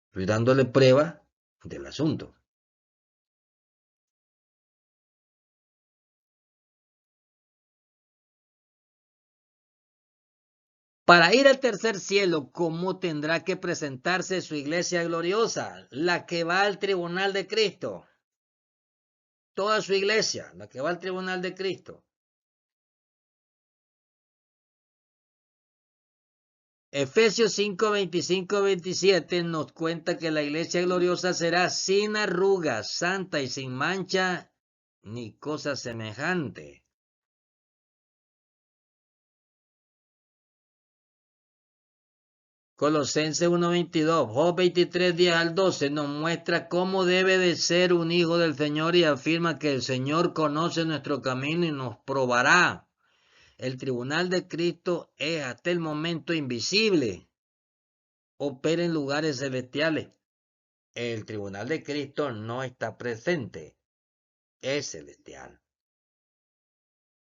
Speaker 1: Estoy dándole prueba del asunto. Para ir al tercer cielo, ¿cómo tendrá que presentarse su iglesia gloriosa? La que va al tribunal de Cristo. Toda su iglesia, la que va al tribunal de Cristo. Efesios 5, 25, 27 nos cuenta que la iglesia gloriosa será sin arrugas, santa y sin mancha, ni cosa semejante. Colosenses 1:22, Job 23, 10 al 12 nos muestra cómo debe de ser un hijo del Señor y afirma que el Señor conoce nuestro camino y nos probará. El tribunal de Cristo es hasta el momento invisible. Opera en lugares celestiales. El tribunal de Cristo no está presente, es celestial.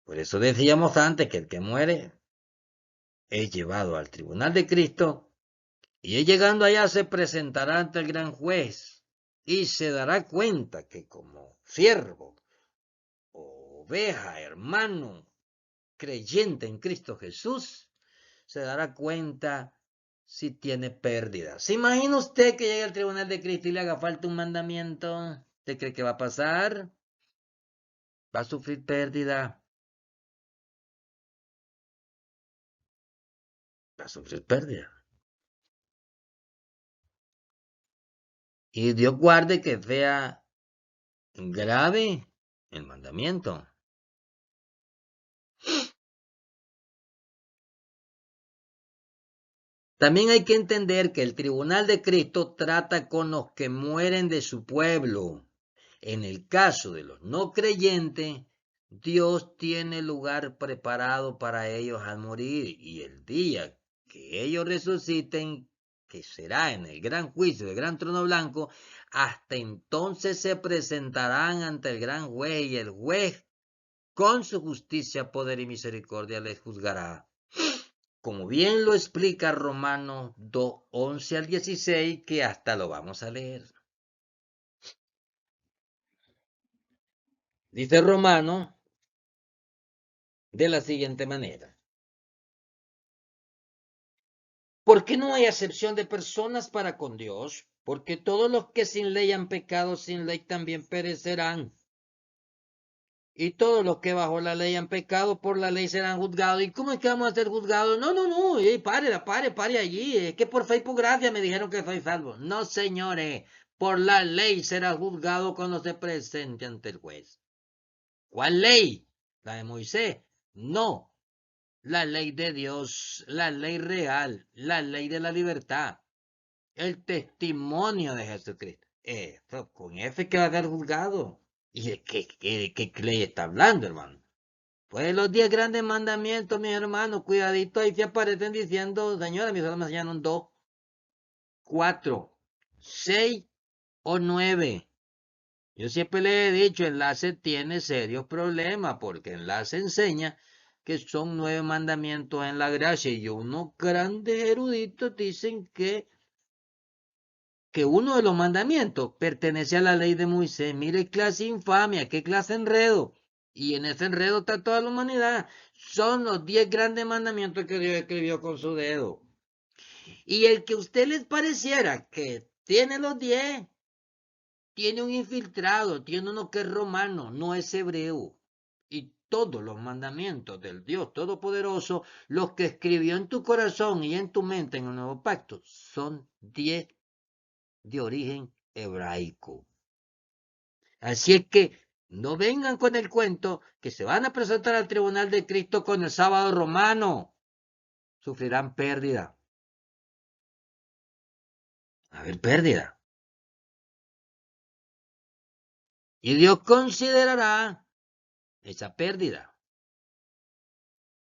Speaker 1: Por eso decíamos antes que el que muere es llevado al tribunal de Cristo y llegando allá se presentará ante el gran juez y se dará cuenta que como siervo, oveja, hermano, creyente en Cristo Jesús, se dará cuenta si tiene pérdida. ¿Se imagina usted que llegue al tribunal de Cristo y le haga falta un mandamiento? ¿Usted cree que va a pasar? Va a sufrir pérdida. Va a sufrir pérdida. Y Dios guarde que sea grave el mandamiento. También hay que entender que el tribunal de Cristo trata con los que mueren de su pueblo. En el caso de los no creyentes, Dios tiene lugar preparado para ellos al morir, y el día que ellos resuciten, que será en el gran juicio del gran trono blanco, hasta entonces se presentarán ante el gran juez, y el juez con su justicia, poder y misericordia les juzgará. Como bien lo explica Romanos 2, 11 al 16, que hasta lo vamos a leer. Dice Romano de la siguiente manera: porque no hay acepción de personas para con Dios, porque todos los que sin ley han pecado, sin ley también perecerán. Y todos los que bajo la ley han pecado, por la ley serán juzgados. ¿Y cómo es que vamos a ser juzgados? No, pare allí. Es que por fe y por gracia me dijeron que soy salvo. No, señores, por la ley será juzgado cuando se presente ante el juez. ¿Cuál ley? ¿La de Moisés? No, la ley de Dios, la ley real, la ley de la libertad, el testimonio de Jesucristo. Con F que va a ser juzgado. ¿Y de qué ley está hablando, hermano? Pues los 10 grandes mandamientos, mis hermanos, cuidadito, ahí se aparecen diciendo, señora, mis almas enseñaron 2, 4, 6 o 9. Yo siempre le he dicho, Enlace tiene serios problemas, porque Enlace enseña que son 9 mandamientos en la gracia, y unos grandes eruditos dicen que uno de los mandamientos pertenece a la ley de Moisés. Mire, clase infamia, qué clase enredo. Y en ese enredo está toda la humanidad. Son los 10 grandes mandamientos que Dios escribió con su dedo. Y el que a usted les pareciera que tiene los 10, tiene un infiltrado, tiene uno que es romano, no es hebreo. Y todos los mandamientos del Dios Todopoderoso, los que escribió en tu corazón y en tu mente en el Nuevo Pacto, son 10 de origen hebraico. Así es que no vengan con el cuento que se van a presentar al tribunal de Cristo con el sábado romano. Sufrirán pérdida. A ver, pérdida. Y Dios considerará esa pérdida.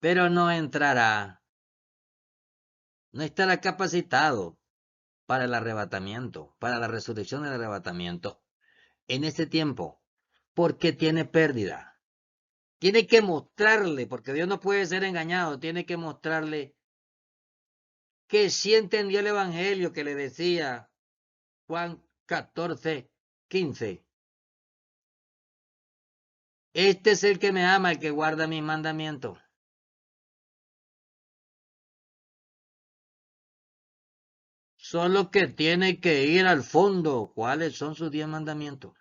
Speaker 1: Pero no entrará, no estará capacitado para el arrebatamiento, para la resurrección del arrebatamiento en este tiempo, porque tiene pérdida. Tiene que mostrarle, porque Dios no puede ser engañado, tiene que mostrarle que sí entendió el evangelio que le decía Juan 14, 15. Este es el que me ama, el que guarda mis mandamientos. Solo que tiene que ir al fondo. ¿Cuáles son sus 10 mandamientos?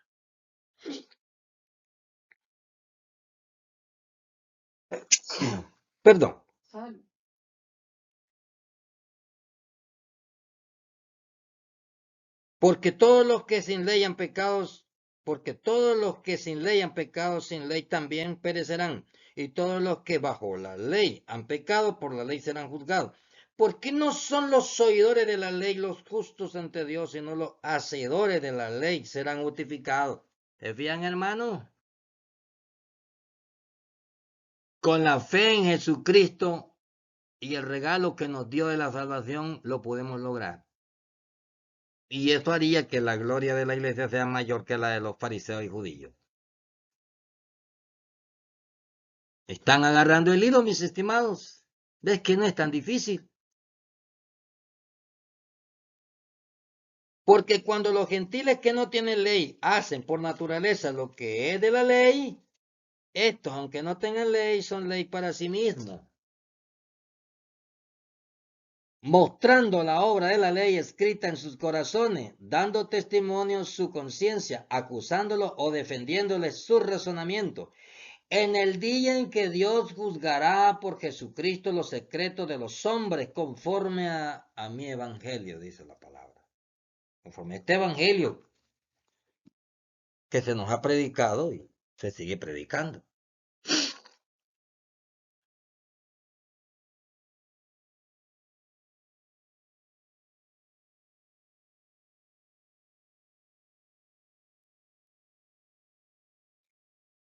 Speaker 1: Perdón. Porque todos los que sin ley han pecado, porque todos los que sin ley han pecado, sin ley también perecerán. Y todos los que bajo la ley han pecado, por la ley serán juzgados. ¿Por qué no son los oidores de la ley los justos ante Dios, sino los hacedores de la ley serán justificados? ¿Se fijan, hermano? Con la fe en Jesucristo y el regalo que nos dio de la salvación, lo podemos lograr. Y eso haría que la gloria de la iglesia sea mayor que la de los fariseos y judíos. ¿Están agarrando el hilo, mis estimados? ¿Ves que no es tan difícil? Porque cuando los gentiles que no tienen ley hacen por naturaleza lo que es de la ley, estos, aunque no tengan ley, son ley para sí mismos. mostrando la obra de la ley escrita en sus corazones, dando testimonio su conciencia, acusándolo o defendiéndole su razonamiento. En el día en que Dios juzgará por Jesucristo los secretos de los hombres conforme a mi evangelio, dice la palabra. Conforme a este evangelio que se nos ha predicado y se sigue predicando.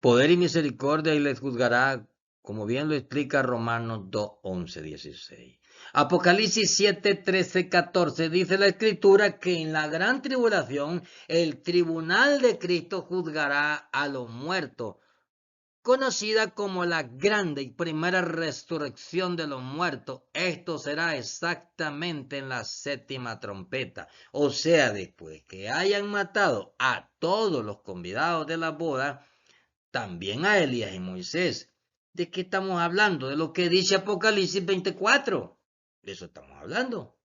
Speaker 1: Poder y misericordia y les juzgará, como bien lo explica Romanos 2, 11, 16. Apocalipsis 7, 13, 14 dice la escritura que en la gran tribulación el tribunal de Cristo juzgará a los muertos, conocida como la grande y primera resurrección de los muertos. Esto será exactamente en la séptima trompeta, o sea, después que hayan matado a todos los convidados de la boda, también a Elías y Moisés. ¿De qué estamos hablando? De lo que dice Apocalipsis 24. De eso estamos hablando.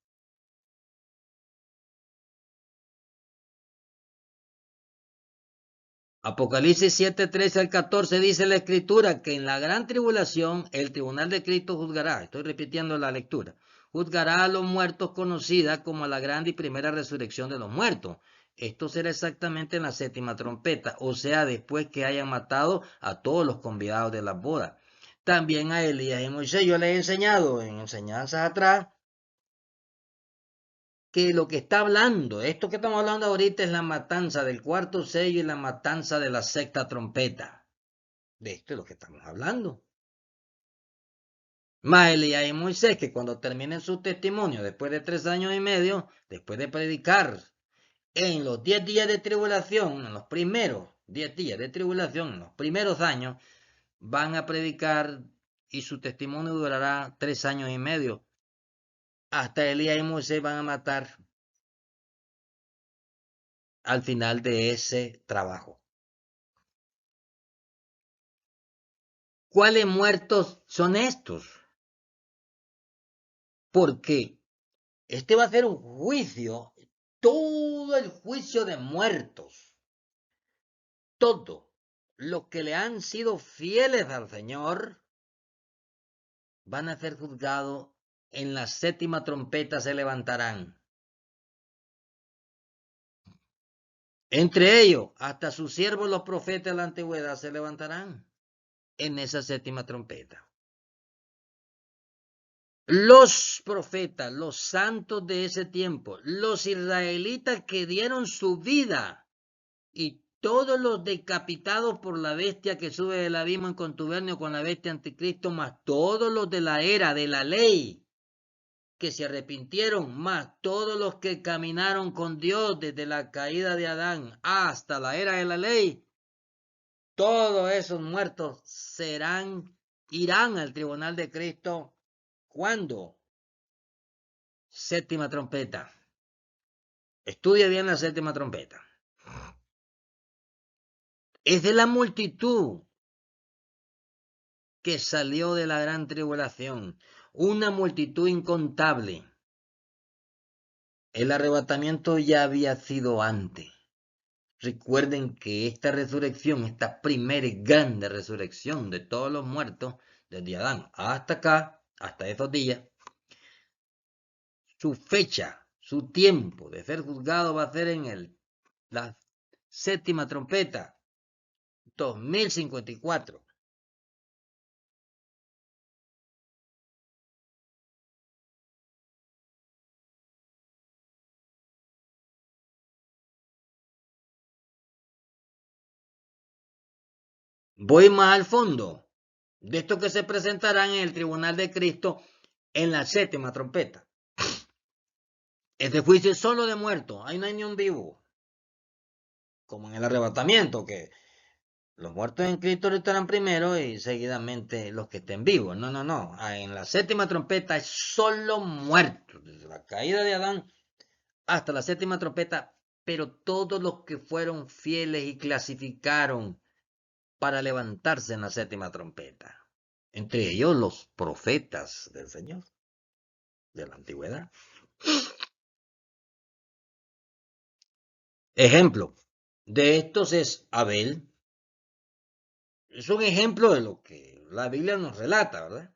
Speaker 1: Apocalipsis 7, 13 al 14 dice la escritura que en la gran tribulación el tribunal de Cristo juzgará, estoy repitiendo la lectura, juzgará a los muertos conocida como la grande y primera resurrección de los muertos. Esto será exactamente en la séptima trompeta, o sea, después que hayan matado a todos los convidados de las bodas. También a Elías y Moisés, yo les he enseñado en enseñanzas atrás, que lo que está hablando, esto que estamos hablando ahorita es la matanza del cuarto sello y la matanza de la sexta trompeta. De esto es lo que estamos hablando. Más Elías y Moisés, que cuando terminen su testimonio, después de 3 años y medio, después de predicar en los 10 días de tribulación, en los primeros 10 días de tribulación, en los primeros años, van a predicar y su testimonio durará 3 años y medio. Hasta Elías y Moisés van a matar al final de ese trabajo. ¿Cuáles muertos son estos? Porque este va a ser un juicio, todo el juicio de muertos. Todo lo que le han sido fieles al Señor van a ser juzgados. En la séptima trompeta se levantarán. Entre ellos, hasta sus siervos los profetas de la antigüedad se levantarán en esa séptima trompeta. Los profetas, los santos de ese tiempo, los israelitas que dieron su vida y todos los decapitados por la bestia que sube del abismo en contubernio con la bestia anticristo, más todos los de la era de la ley que se arrepintieron, más todos los que caminaron con Dios desde la caída de Adán hasta la era de la ley, todos esos muertos irán al tribunal de Cristo. ¿Cuándo? Séptima trompeta. Estudia bien la séptima trompeta. Es de la multitud que salió de la gran tribulación, una multitud incontable. El arrebatamiento ya había sido antes. Recuerden que esta resurrección, esta primera y grande resurrección de todos los muertos, desde Adán hasta acá, hasta esos días, su fecha, su tiempo de ser juzgado va a ser en la séptima trompeta, 2054. Voy más al fondo de esto que se presentarán en el tribunal de Cristo en la séptima trompeta. Este juicio es solo de muertos, ahí no hay ni un vivo. Como en el arrebatamiento, que los muertos en Cristo estarán primero y seguidamente los que estén vivos. No, no, no. En la séptima trompeta es solo muertos, desde la caída de Adán hasta la séptima trompeta, pero todos los que fueron fieles y clasificaron para levantarse en la séptima trompeta. Entre ellos los profetas del Señor. de la antigüedad. Ejemplo de estos es Abel. Es un ejemplo de lo que la Biblia nos relata, ¿verdad?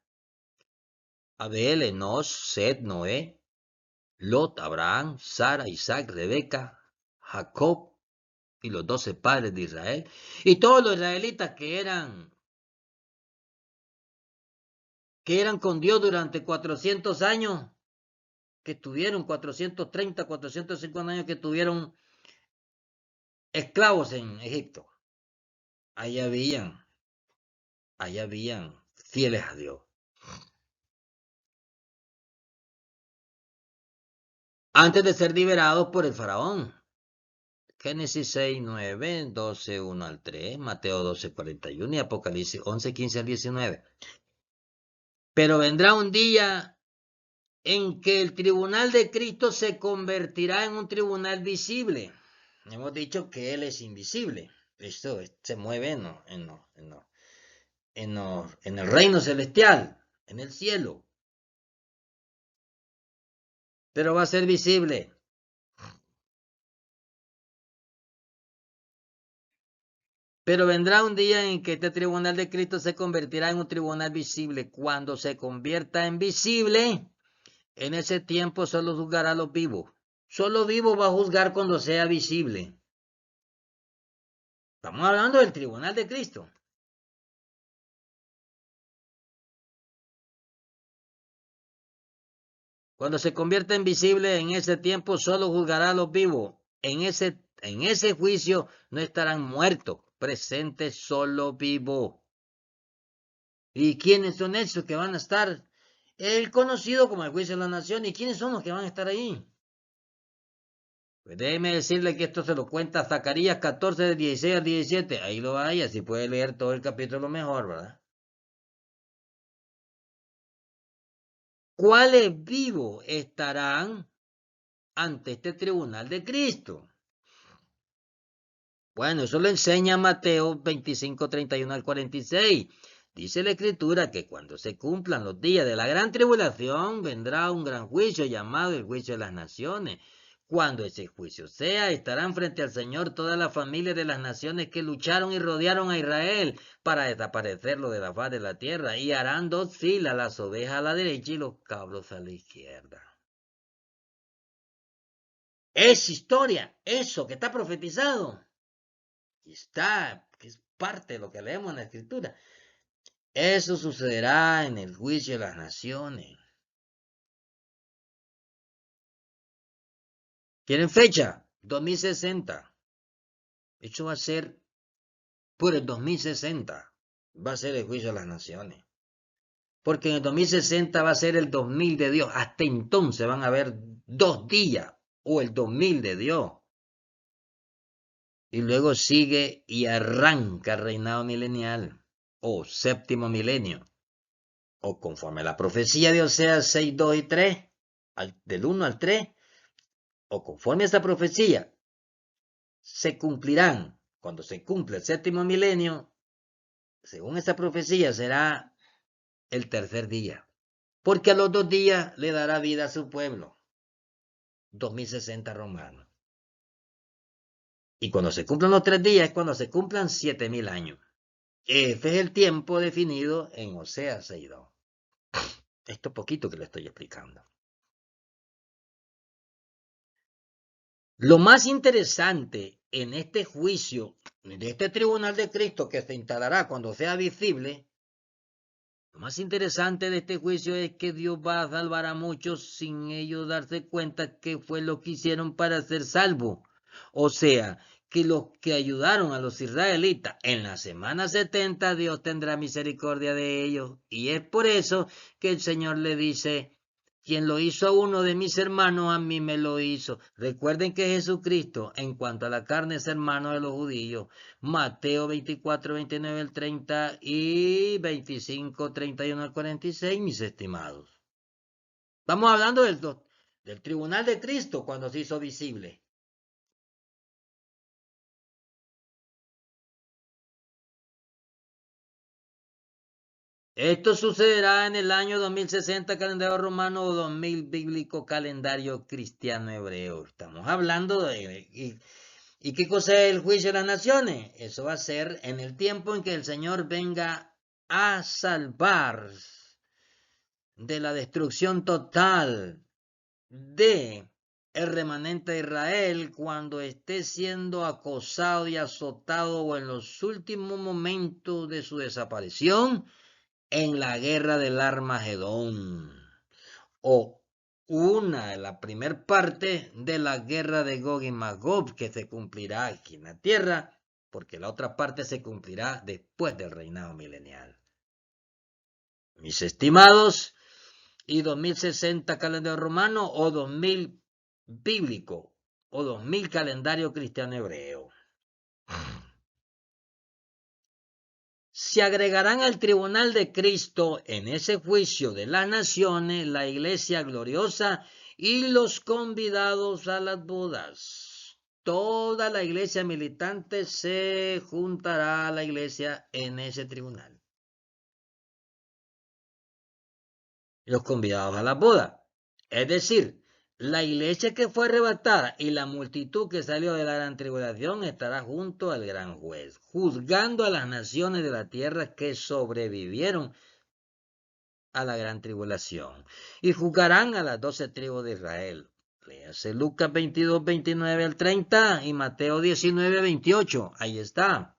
Speaker 1: Abel, Enos, Set, Noé, Lot, Abraham, Sara, Isaac, Rebeca, Jacob y los 12 padres de Israel. Y todos los israelitas que eran con Dios durante 400 años, que tuvieron 430, 450 años que tuvieron esclavos en Egipto. Ahí habían fieles a Dios. Antes de ser liberados por el faraón. Génesis 6, 9, 12, 1 al 3, Mateo 12, 41 y Apocalipsis 11, 15 al 19. Pero vendrá un día en que el tribunal de Cristo se convertirá en un tribunal visible. Hemos dicho que Él es invisible. Esto se mueve en el reino celestial, en el cielo. Pero va a ser visible. Pero vendrá un día en que este tribunal de Cristo se convertirá en un tribunal visible. Cuando se convierta en visible, en ese tiempo solo juzgará a los vivos. Solo vivo va a juzgar cuando sea visible. Estamos hablando del tribunal de Cristo. Cuando se convierta en visible, en ese tiempo solo juzgará a los vivos. En ese juicio no estarán muertos, presentes solo vivos. ¿Y quiénes son esos que van a estar? El conocido como el juicio de la nación. ¿Y quiénes son los que van a estar ahí? Pues déjeme decirle que esto se lo cuenta Zacarías 14, de 16 al 17. Ahí lo hay, así puede leer todo el capítulo mejor, ¿verdad? ¿Cuáles vivos estarán ante este tribunal de Cristo? Bueno, eso lo enseña Mateo 25, 31 al 46. Dice la Escritura que cuando se cumplan los días de la gran tribulación, vendrá un gran juicio llamado el juicio de las naciones. Cuando ese juicio sea, estarán frente al Señor todas las familias de las naciones que lucharon y rodearon a Israel para desaparecerlo de la faz de la tierra, y harán dos filas, las ovejas a la derecha y los cabros a la izquierda. Es historia, eso que está profetizado. Y está, que es parte de lo que leemos en la Escritura. Eso sucederá en el juicio de las naciones. ¿Quieren fecha? 2060. Eso va a ser por el 2060. Va a ser el juicio de las naciones. Porque en el 2060 va a ser el 2000 de Dios. Hasta entonces van a haber 2 días o el 2000 de Dios. Y luego sigue y arranca el reinado milenial o séptimo milenio. O conforme a la profecía de Oseas 6, 2 y 3, del 1 al 3, o conforme a esta profecía, se cumplirán. Cuando se cumple el séptimo milenio, según esta profecía, será el tercer día. Porque a los 2 días le dará vida a su pueblo. 2060 romanos. Y cuando se cumplan los 3 días es cuando se cumplan 7000 años. Este es el tiempo definido en Oseas 6:2. Esto poquito que le estoy explicando. Lo más interesante en este juicio, de este tribunal de Cristo que se instalará cuando sea visible, lo más interesante de este juicio es que Dios va a salvar a muchos sin ellos darse cuenta qué fue lo que hicieron para ser salvos. O sea, que los que ayudaron a los israelitas en la semana 70, Dios tendrá misericordia de ellos. Y es por eso que el Señor le dice: quien lo hizo a uno de mis hermanos, a mí me lo hizo. Recuerden que Jesucristo, en cuanto a la carne, es hermano de los judíos. Mateo 24, 29 al 30 y 25, 31 al 46, mis estimados. Estamos hablando del tribunal de Cristo cuando se hizo visible. Esto sucederá en el año 2060 calendario romano o 2000 bíblico calendario cristiano hebreo. Estamos hablando de... ¿Y qué cosa es el juicio de las naciones? Eso va a ser en el tiempo en que el Señor venga a salvar de la destrucción total de el remanente de Israel cuando esté siendo acosado y azotado o en los últimos momentos de su desaparición en la guerra del Armagedón o la primer parte de la guerra de Gog y Magog que se cumplirá aquí en la tierra, porque la otra parte se cumplirá después del reinado milenial. Mis estimados, y 2060 calendario romano o 2000 bíblico o 2000 calendario cristiano hebreo. Se agregarán al tribunal de Cristo en ese juicio de las naciones la iglesia gloriosa y los convidados a las bodas. Toda la iglesia militante se juntará a la iglesia en ese tribunal. Los convidados a la boda. Es decir, la iglesia que fue arrebatada y la multitud que salió de la gran tribulación estará junto al gran juez, juzgando a las naciones de la tierra que sobrevivieron a la gran tribulación, y juzgarán a las 12 tribus de Israel. Léase Lucas 22, 29 al 30 y Mateo 19, 28. Ahí está.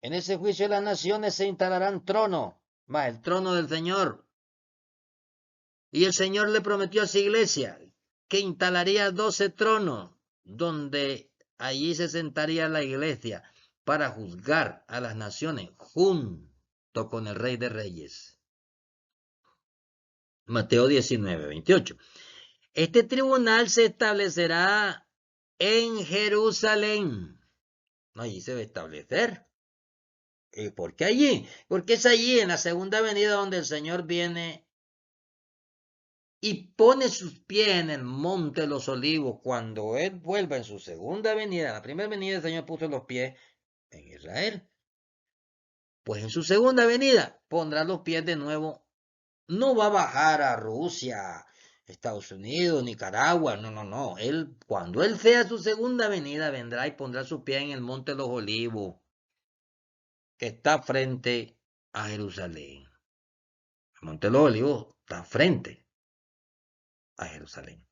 Speaker 1: En ese juicio de las naciones se instalarán trono, el trono del Señor. Y el Señor le prometió a su iglesia que instalaría 12 tronos, donde allí se sentaría la iglesia para juzgar a las naciones junto con el Rey de Reyes. Mateo 19, 28. Este tribunal se establecerá en Jerusalén. Allí se va a establecer. ¿Y por qué allí? Porque es allí, en la segunda avenida, donde el Señor viene y pone sus pies en el monte de los olivos. Cuando Él vuelva en su segunda venida, en la primera venida el Señor puso los pies en Israel. Pues en su segunda venida pondrá los pies de nuevo. No va a bajar a Rusia, Estados Unidos, Nicaragua, no. Cuando Él sea su segunda venida, vendrá y pondrá sus pies en el monte de los olivos, que está frente a Jerusalén. El monte de los olivos está frente a Jerusalén.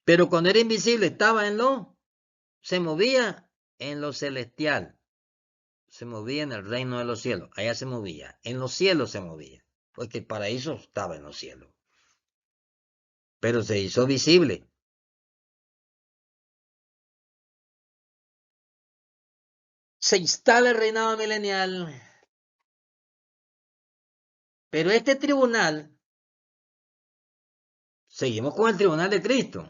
Speaker 1: Pero cuando era invisible, estaba se movía en lo celestial, se movía en el reino de los cielos, allá se movía, en los cielos se movía, porque el paraíso estaba en los cielos, pero se hizo visible. Se instala el reinado milenial, pero este tribunal, seguimos con el tribunal de Cristo.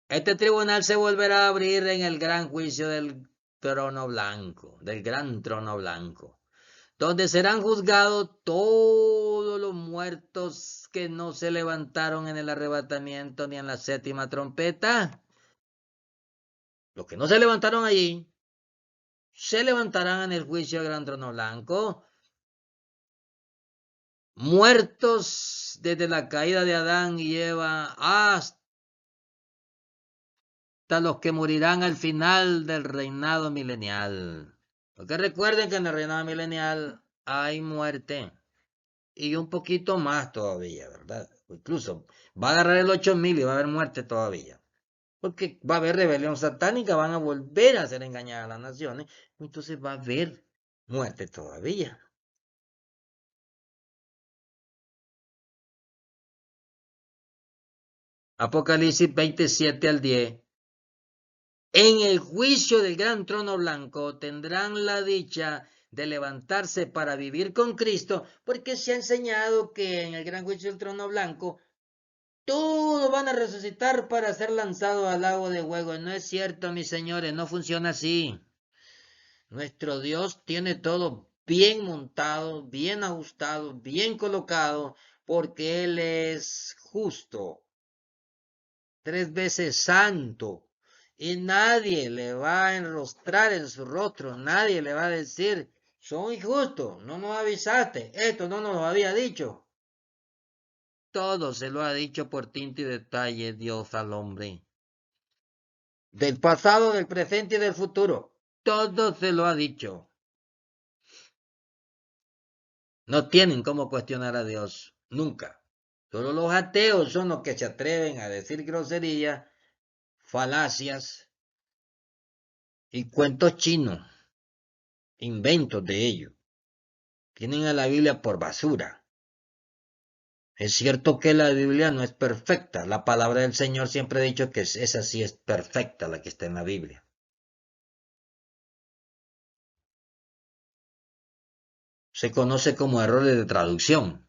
Speaker 1: Este tribunal se volverá a abrir en el gran juicio del trono blanco, del gran trono blanco, donde serán juzgados todos los muertos que no se levantaron en el arrebatamiento ni en la séptima trompeta. Los que no se levantaron allí, se levantarán en el juicio del gran trono blanco, muertos desde la caída de Adán y Eva hasta los que morirán al final del reinado milenial. Porque recuerden que en el reinado milenial hay muerte. Y un poquito más todavía, ¿verdad? Incluso va a agarrar el 8000 y va a haber muerte todavía. Porque va a haber rebelión satánica, van a volver a ser engañadas las naciones. Entonces va a haber muerte todavía. Apocalipsis 27 al 10. En el juicio del gran trono blanco tendrán la dicha de levantarse para vivir con Cristo, porque se ha enseñado que en el gran juicio del trono blanco todos van a resucitar para ser lanzados al lago de fuego. No es cierto, mis señores, no funciona así. Nuestro Dios tiene todo bien montado, bien ajustado, bien colocado, porque Él es justo. 3 veces santo. Y nadie le va a enrostrar en su rostro, nadie le va a decir, son injustos, no nos avisaste, esto no nos lo había dicho. Todo se lo ha dicho por tinta y detalle Dios al hombre. Del pasado, del presente y del futuro. Todo se lo ha dicho. No tienen cómo cuestionar a Dios. Nunca. Solo los ateos son los que se atreven a decir groserías, falacias y cuentos chinos. Inventos de ellos. Tienen a la Biblia por basura. Es cierto que la Biblia no es perfecta. La palabra del Señor siempre ha dicho que esa sí es perfecta, la que está en la Biblia. Se conoce como errores de traducción.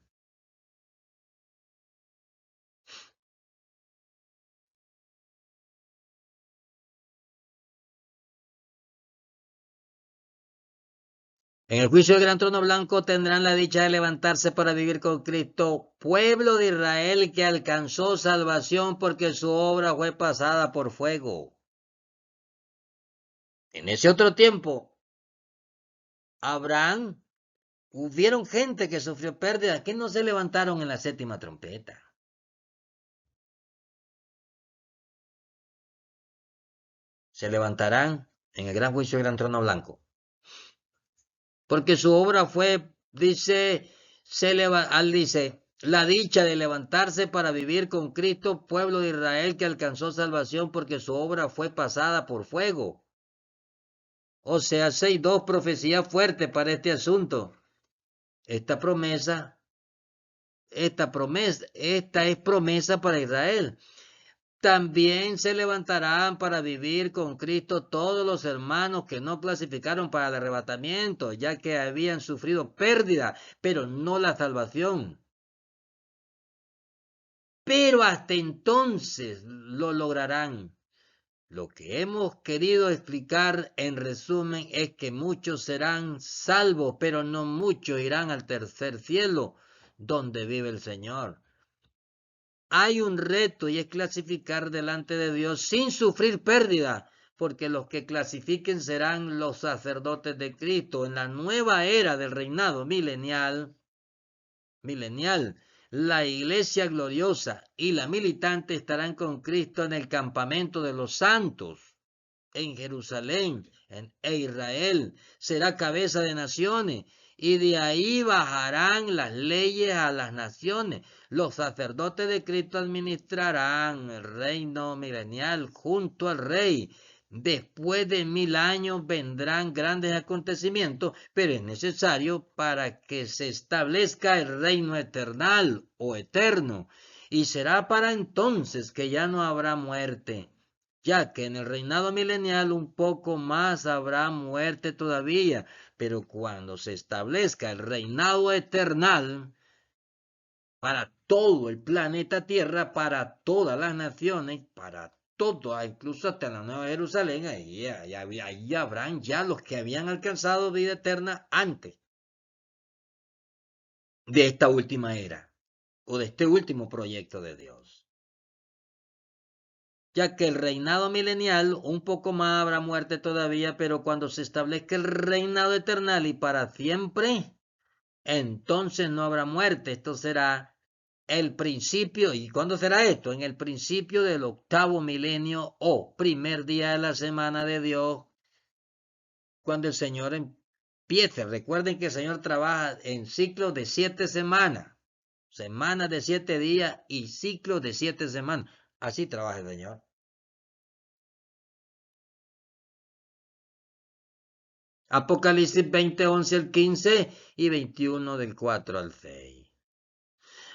Speaker 1: En el juicio del gran trono blanco tendrán la dicha de levantarse para vivir con Cristo, pueblo de Israel que alcanzó salvación porque su obra fue pasada por fuego. En ese otro tiempo, Abraham, hubieron gente que sufrió pérdidas que no se levantaron en la séptima trompeta. Se levantarán en el gran juicio del gran trono blanco. Porque su obra fue, dice, dice, la dicha de levantarse para vivir con Cristo, pueblo de Israel que alcanzó salvación porque su obra fue pasada por fuego. O sea, hay dos profecías fuertes para este asunto. Esta es promesa para Israel. También se levantarán para vivir con Cristo todos los hermanos que no clasificaron para el arrebatamiento, ya que habían sufrido pérdida, pero no la salvación. Pero hasta entonces lo lograrán. Lo que hemos querido explicar en resumen es que muchos serán salvos, pero no muchos irán al tercer cielo, donde vive el Señor. Hay un reto y es clasificar delante de Dios sin sufrir pérdida, porque los que clasifiquen serán los sacerdotes de Cristo en la nueva era del reinado milenial. La iglesia gloriosa y la militante estarán con Cristo en el campamento de los santos en Jerusalén, e Israel será cabeza de naciones, y de ahí bajarán las leyes a las naciones. Los sacerdotes de Cristo administrarán el reino milenial junto al rey. Después de 1000 años vendrán grandes acontecimientos, pero es necesario para que se establezca el reino eternal o eterno, y será para entonces que ya no habrá muerte, ya que en el reinado milenial un poco más habrá muerte todavía, pero cuando se establezca el reinado eternal para todo el planeta Tierra, para todas las naciones, para todo, incluso hasta la Nueva Jerusalén, ahí habrán ya los que habían alcanzado vida eterna antes de esta última era o de este último proyecto de Dios. Ya que el reinado milenial un poco más habrá muerte todavía, pero cuando se establezca el reinado eternal y para siempre, entonces no habrá muerte. Esto será el principio. ¿Y cuándo será esto? En el principio del octavo milenio o primer día de la semana de Dios, cuando el Señor empiece. Recuerden que el Señor trabaja en ciclos de 7 semanas, semanas de 7 días y ciclos de 7 semanas. Así trabaja el Señor. Apocalipsis 20, 11 al 15 y 21 del 4 al 6.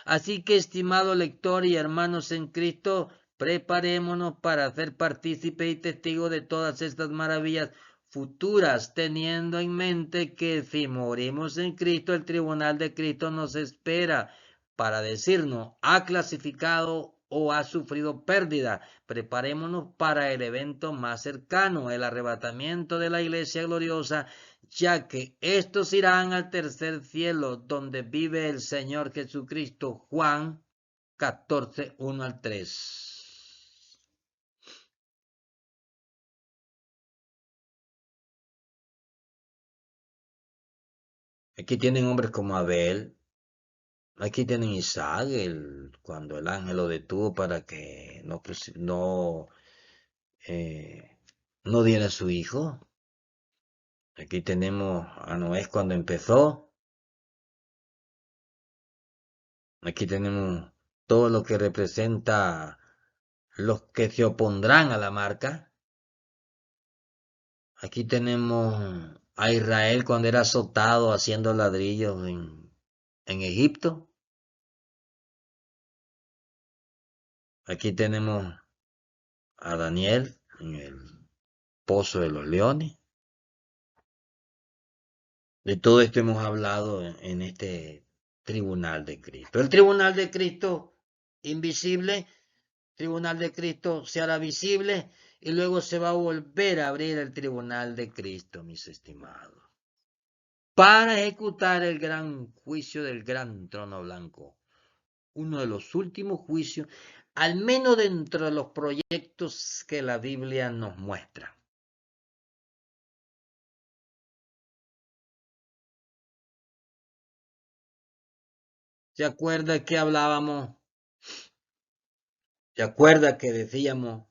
Speaker 1: Así que, estimado lector y hermanos en Cristo, preparémonos para ser partícipe y testigo de todas estas maravillas futuras, teniendo en mente que si morimos en Cristo, el tribunal de Cristo nos espera para decirnos, ha clasificado o ha sufrido pérdida. Preparémonos para el evento más cercano, el arrebatamiento de la iglesia gloriosa, ya que estos irán al tercer cielo donde vive el Señor Jesucristo. Juan 14, 1 al 3. Aquí tienen hombres como Abel. Aquí tienen Isaac, cuando el ángel lo detuvo para que eh, no diera a su hijo. Aquí tenemos a Noé cuando empezó. Aquí tenemos todo lo que representa los que se opondrán a la marca. Aquí tenemos a Israel cuando era azotado haciendo ladrillos en Egipto. Aquí tenemos a Daniel en el pozo de los leones. De todo esto hemos hablado en este tribunal de Cristo. El tribunal de Cristo invisible, tribunal de Cristo se hará visible y luego se va a volver a abrir el tribunal de Cristo, mis estimados, para ejecutar el gran juicio del gran trono blanco. Uno de los últimos juicios, al menos dentro de los proyectos que la Biblia nos muestra. ¿Se acuerda que hablábamos? ¿Se acuerda que decíamos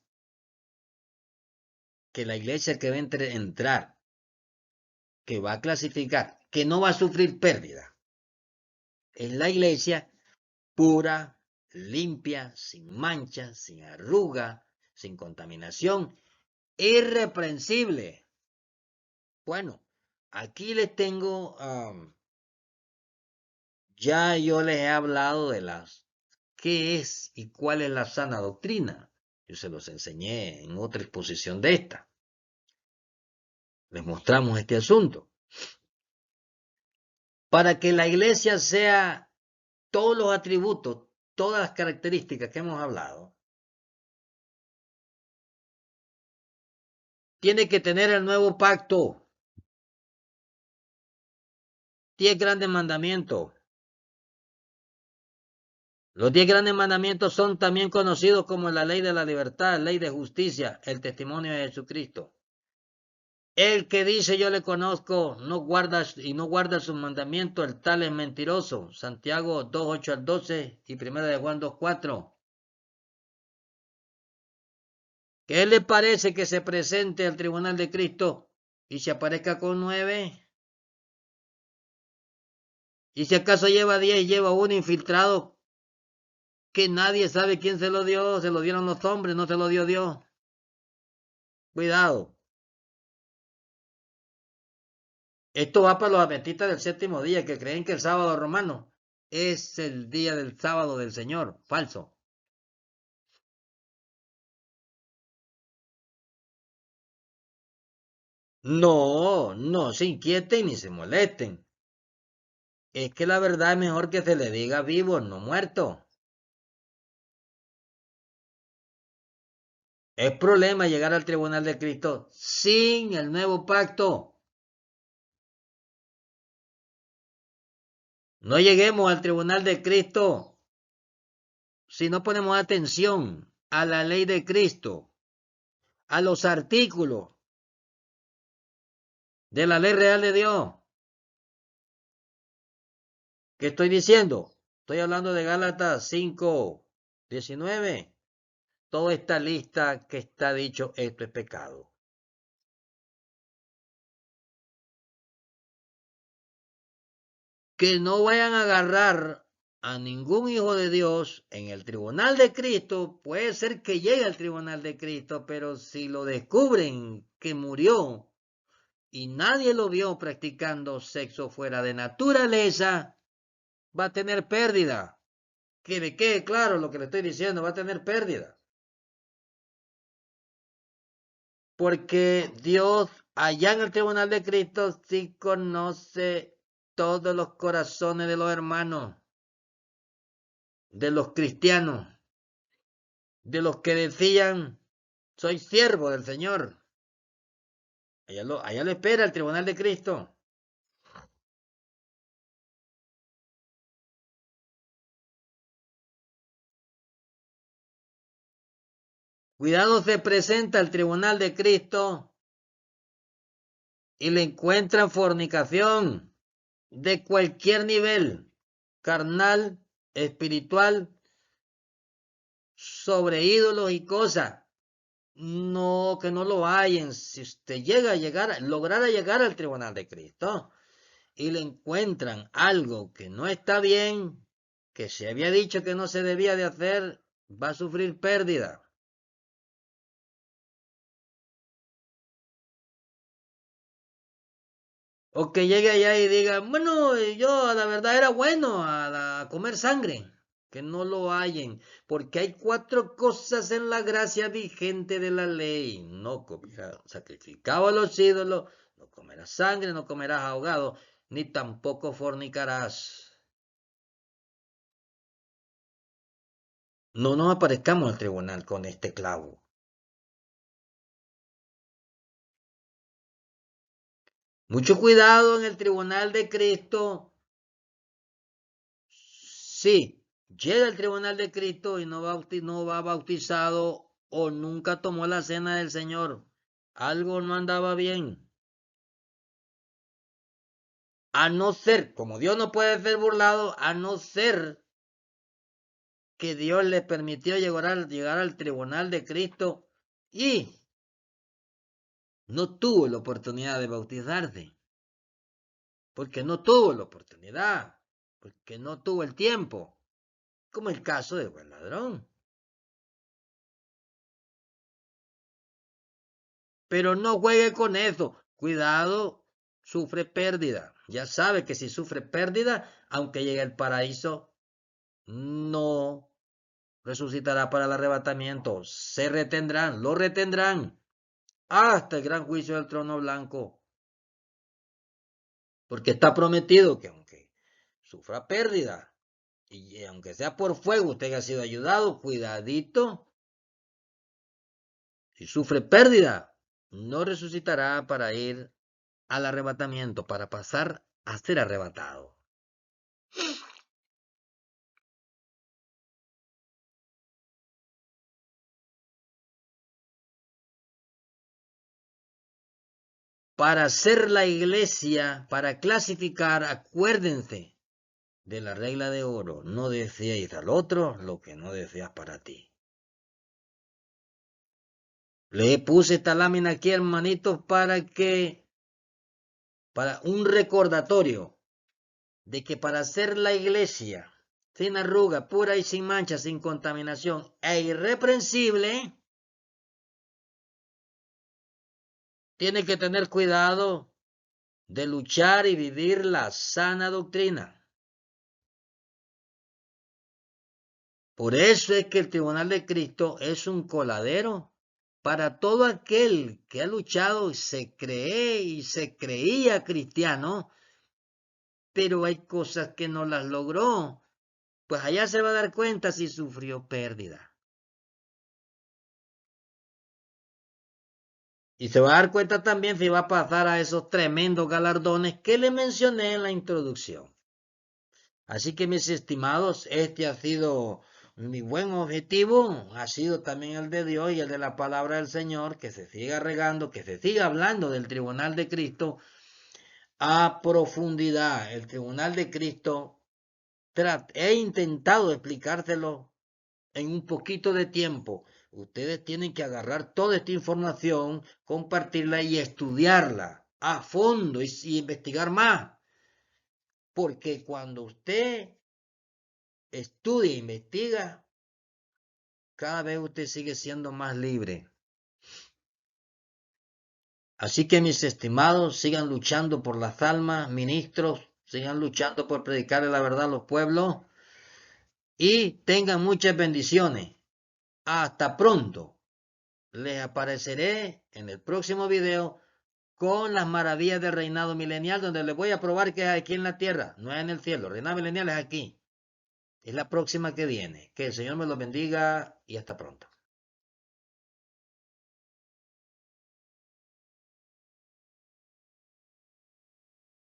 Speaker 1: que la iglesia que va a entrar, que va a clasificar, que no va a sufrir pérdida, es la iglesia pura, limpia, sin mancha, sin arruga, sin contaminación, irreprensible? Bueno, aquí les tengo, ya yo les he hablado de qué es y cuál es la sana doctrina. Yo se los enseñé en otra exposición de esta. Les mostramos este asunto. Para que la iglesia sea todos los atributos, todas las características que hemos hablado, tiene que tener el nuevo pacto. 10 grandes mandamientos. Los 10 grandes mandamientos son también conocidos como la ley de la libertad, ley de justicia, el testimonio de Jesucristo. El que dice yo le conozco, no guarda sus mandamientos, el tal es mentiroso. Santiago 2:8 al 12 y 1 de Juan 2:4. ¿Qué le parece que se presente al tribunal de Cristo y se aparezca con 9? Y si acaso lleva 10, lleva uno infiltrado que nadie sabe quién se lo dio, se lo dieron los hombres, no se lo dio Dios. Cuidado. Esto va para los adventistas del séptimo día que creen que el sábado romano es el día del sábado del Señor. Falso. No, no se inquieten ni se molesten. Es que la verdad es mejor que se le diga vivo, no muerto. Es problema llegar al tribunal de Cristo sin el nuevo pacto. No lleguemos al tribunal de Cristo si no ponemos atención a la ley de Cristo, a los artículos de la ley real de Dios. ¿Qué estoy diciendo? Estoy hablando de Gálatas 5:19. Toda esta lista que está dicho, esto es pecado. Que no vayan a agarrar a ningún hijo de Dios en el tribunal de Cristo. Puede ser que llegue al tribunal de Cristo, pero si lo descubren que murió y nadie lo vio practicando sexo fuera de naturaleza, va a tener pérdida. Que le quede claro lo que le estoy diciendo, va a tener pérdida. Porque Dios allá en el tribunal de Cristo sí conoce todos los corazones de los hermanos, de los cristianos, de los que decían, soy siervo del Señor. Allá lo espera el tribunal de Cristo. Cuidado, se presenta al tribunal de Cristo y le encuentran fornicación. de cualquier nivel, carnal, espiritual, sobre ídolos y cosas. No, que no lo hayan. Si usted lograra llegar al tribunal de Cristo y le encuentran algo que no está bien, que se había dicho que no se debía de hacer, va a sufrir pérdida. O que llegue allá y diga, bueno, yo la verdad era bueno a comer sangre. Que no lo hallen, porque hay 4 cosas en la gracia vigente de la ley. No comerás sacrificado a los ídolos, no comerás sangre, no comerás ahogado, ni tampoco fornicarás. No nos aparezcamos al tribunal con este clavo. Mucho cuidado en el tribunal de Cristo. Sí, llega al tribunal de Cristo y no va bautizado o nunca tomó la cena del Señor. Algo no andaba bien. A no ser, como Dios no puede ser burlado, a no ser que Dios le permitió llegar al tribunal de Cristo y no tuvo la oportunidad de bautizarse. Porque no tuvo la oportunidad. Porque no tuvo el tiempo. Como el caso del buen ladrón. Pero no juegue con eso. Cuidado, sufre pérdida. Ya sabe que si sufre pérdida, aunque llegue al paraíso, no resucitará para el arrebatamiento. Lo retendrán hasta el gran juicio del trono blanco. Porque está prometido que aunque sufra pérdida, y aunque sea por fuego, usted haya sido ayudado, cuidadito. Si sufre pérdida, no resucitará para ir al arrebatamiento, para pasar a ser arrebatado. Para ser la iglesia, para clasificar, acuérdense de la regla de oro. No deseéis al otro lo que no deseas para ti. Le puse esta lámina aquí, hermanitos, para un recordatorio de que para ser la iglesia sin arruga, pura y sin mancha, sin contaminación e irreprensible, tiene que tener cuidado de luchar y vivir la sana doctrina. Por eso es que el Tribunal de Cristo es un coladero para todo aquel que ha luchado y se cree y se creía cristiano, pero hay cosas que no las logró. Pues allá se va a dar cuenta si sufrió pérdida. Y se va a dar cuenta también si va a pasar a esos tremendos galardones que le mencioné en la introducción. Así que mis estimados, este ha sido mi buen objetivo, ha sido también el de Dios y el de la palabra del Señor, que se siga regando, que se siga hablando del tribunal de Cristo a profundidad. El tribunal de Cristo, he intentado explicárselo en un poquito de tiempo. Ustedes tienen que agarrar toda esta información, compartirla y estudiarla a fondo y investigar más. Porque cuando usted estudia e investiga, cada vez usted sigue siendo más libre. Así que mis estimados, sigan luchando por las almas, ministros, sigan luchando por predicar la verdad a los pueblos y tengan muchas bendiciones. Hasta pronto. Les apareceré en el próximo video con las maravillas del reinado milenial, donde les voy a probar que es aquí en la tierra, no es en el cielo. El reinado milenial es aquí. Es la próxima que viene. Que el Señor me los bendiga y hasta pronto.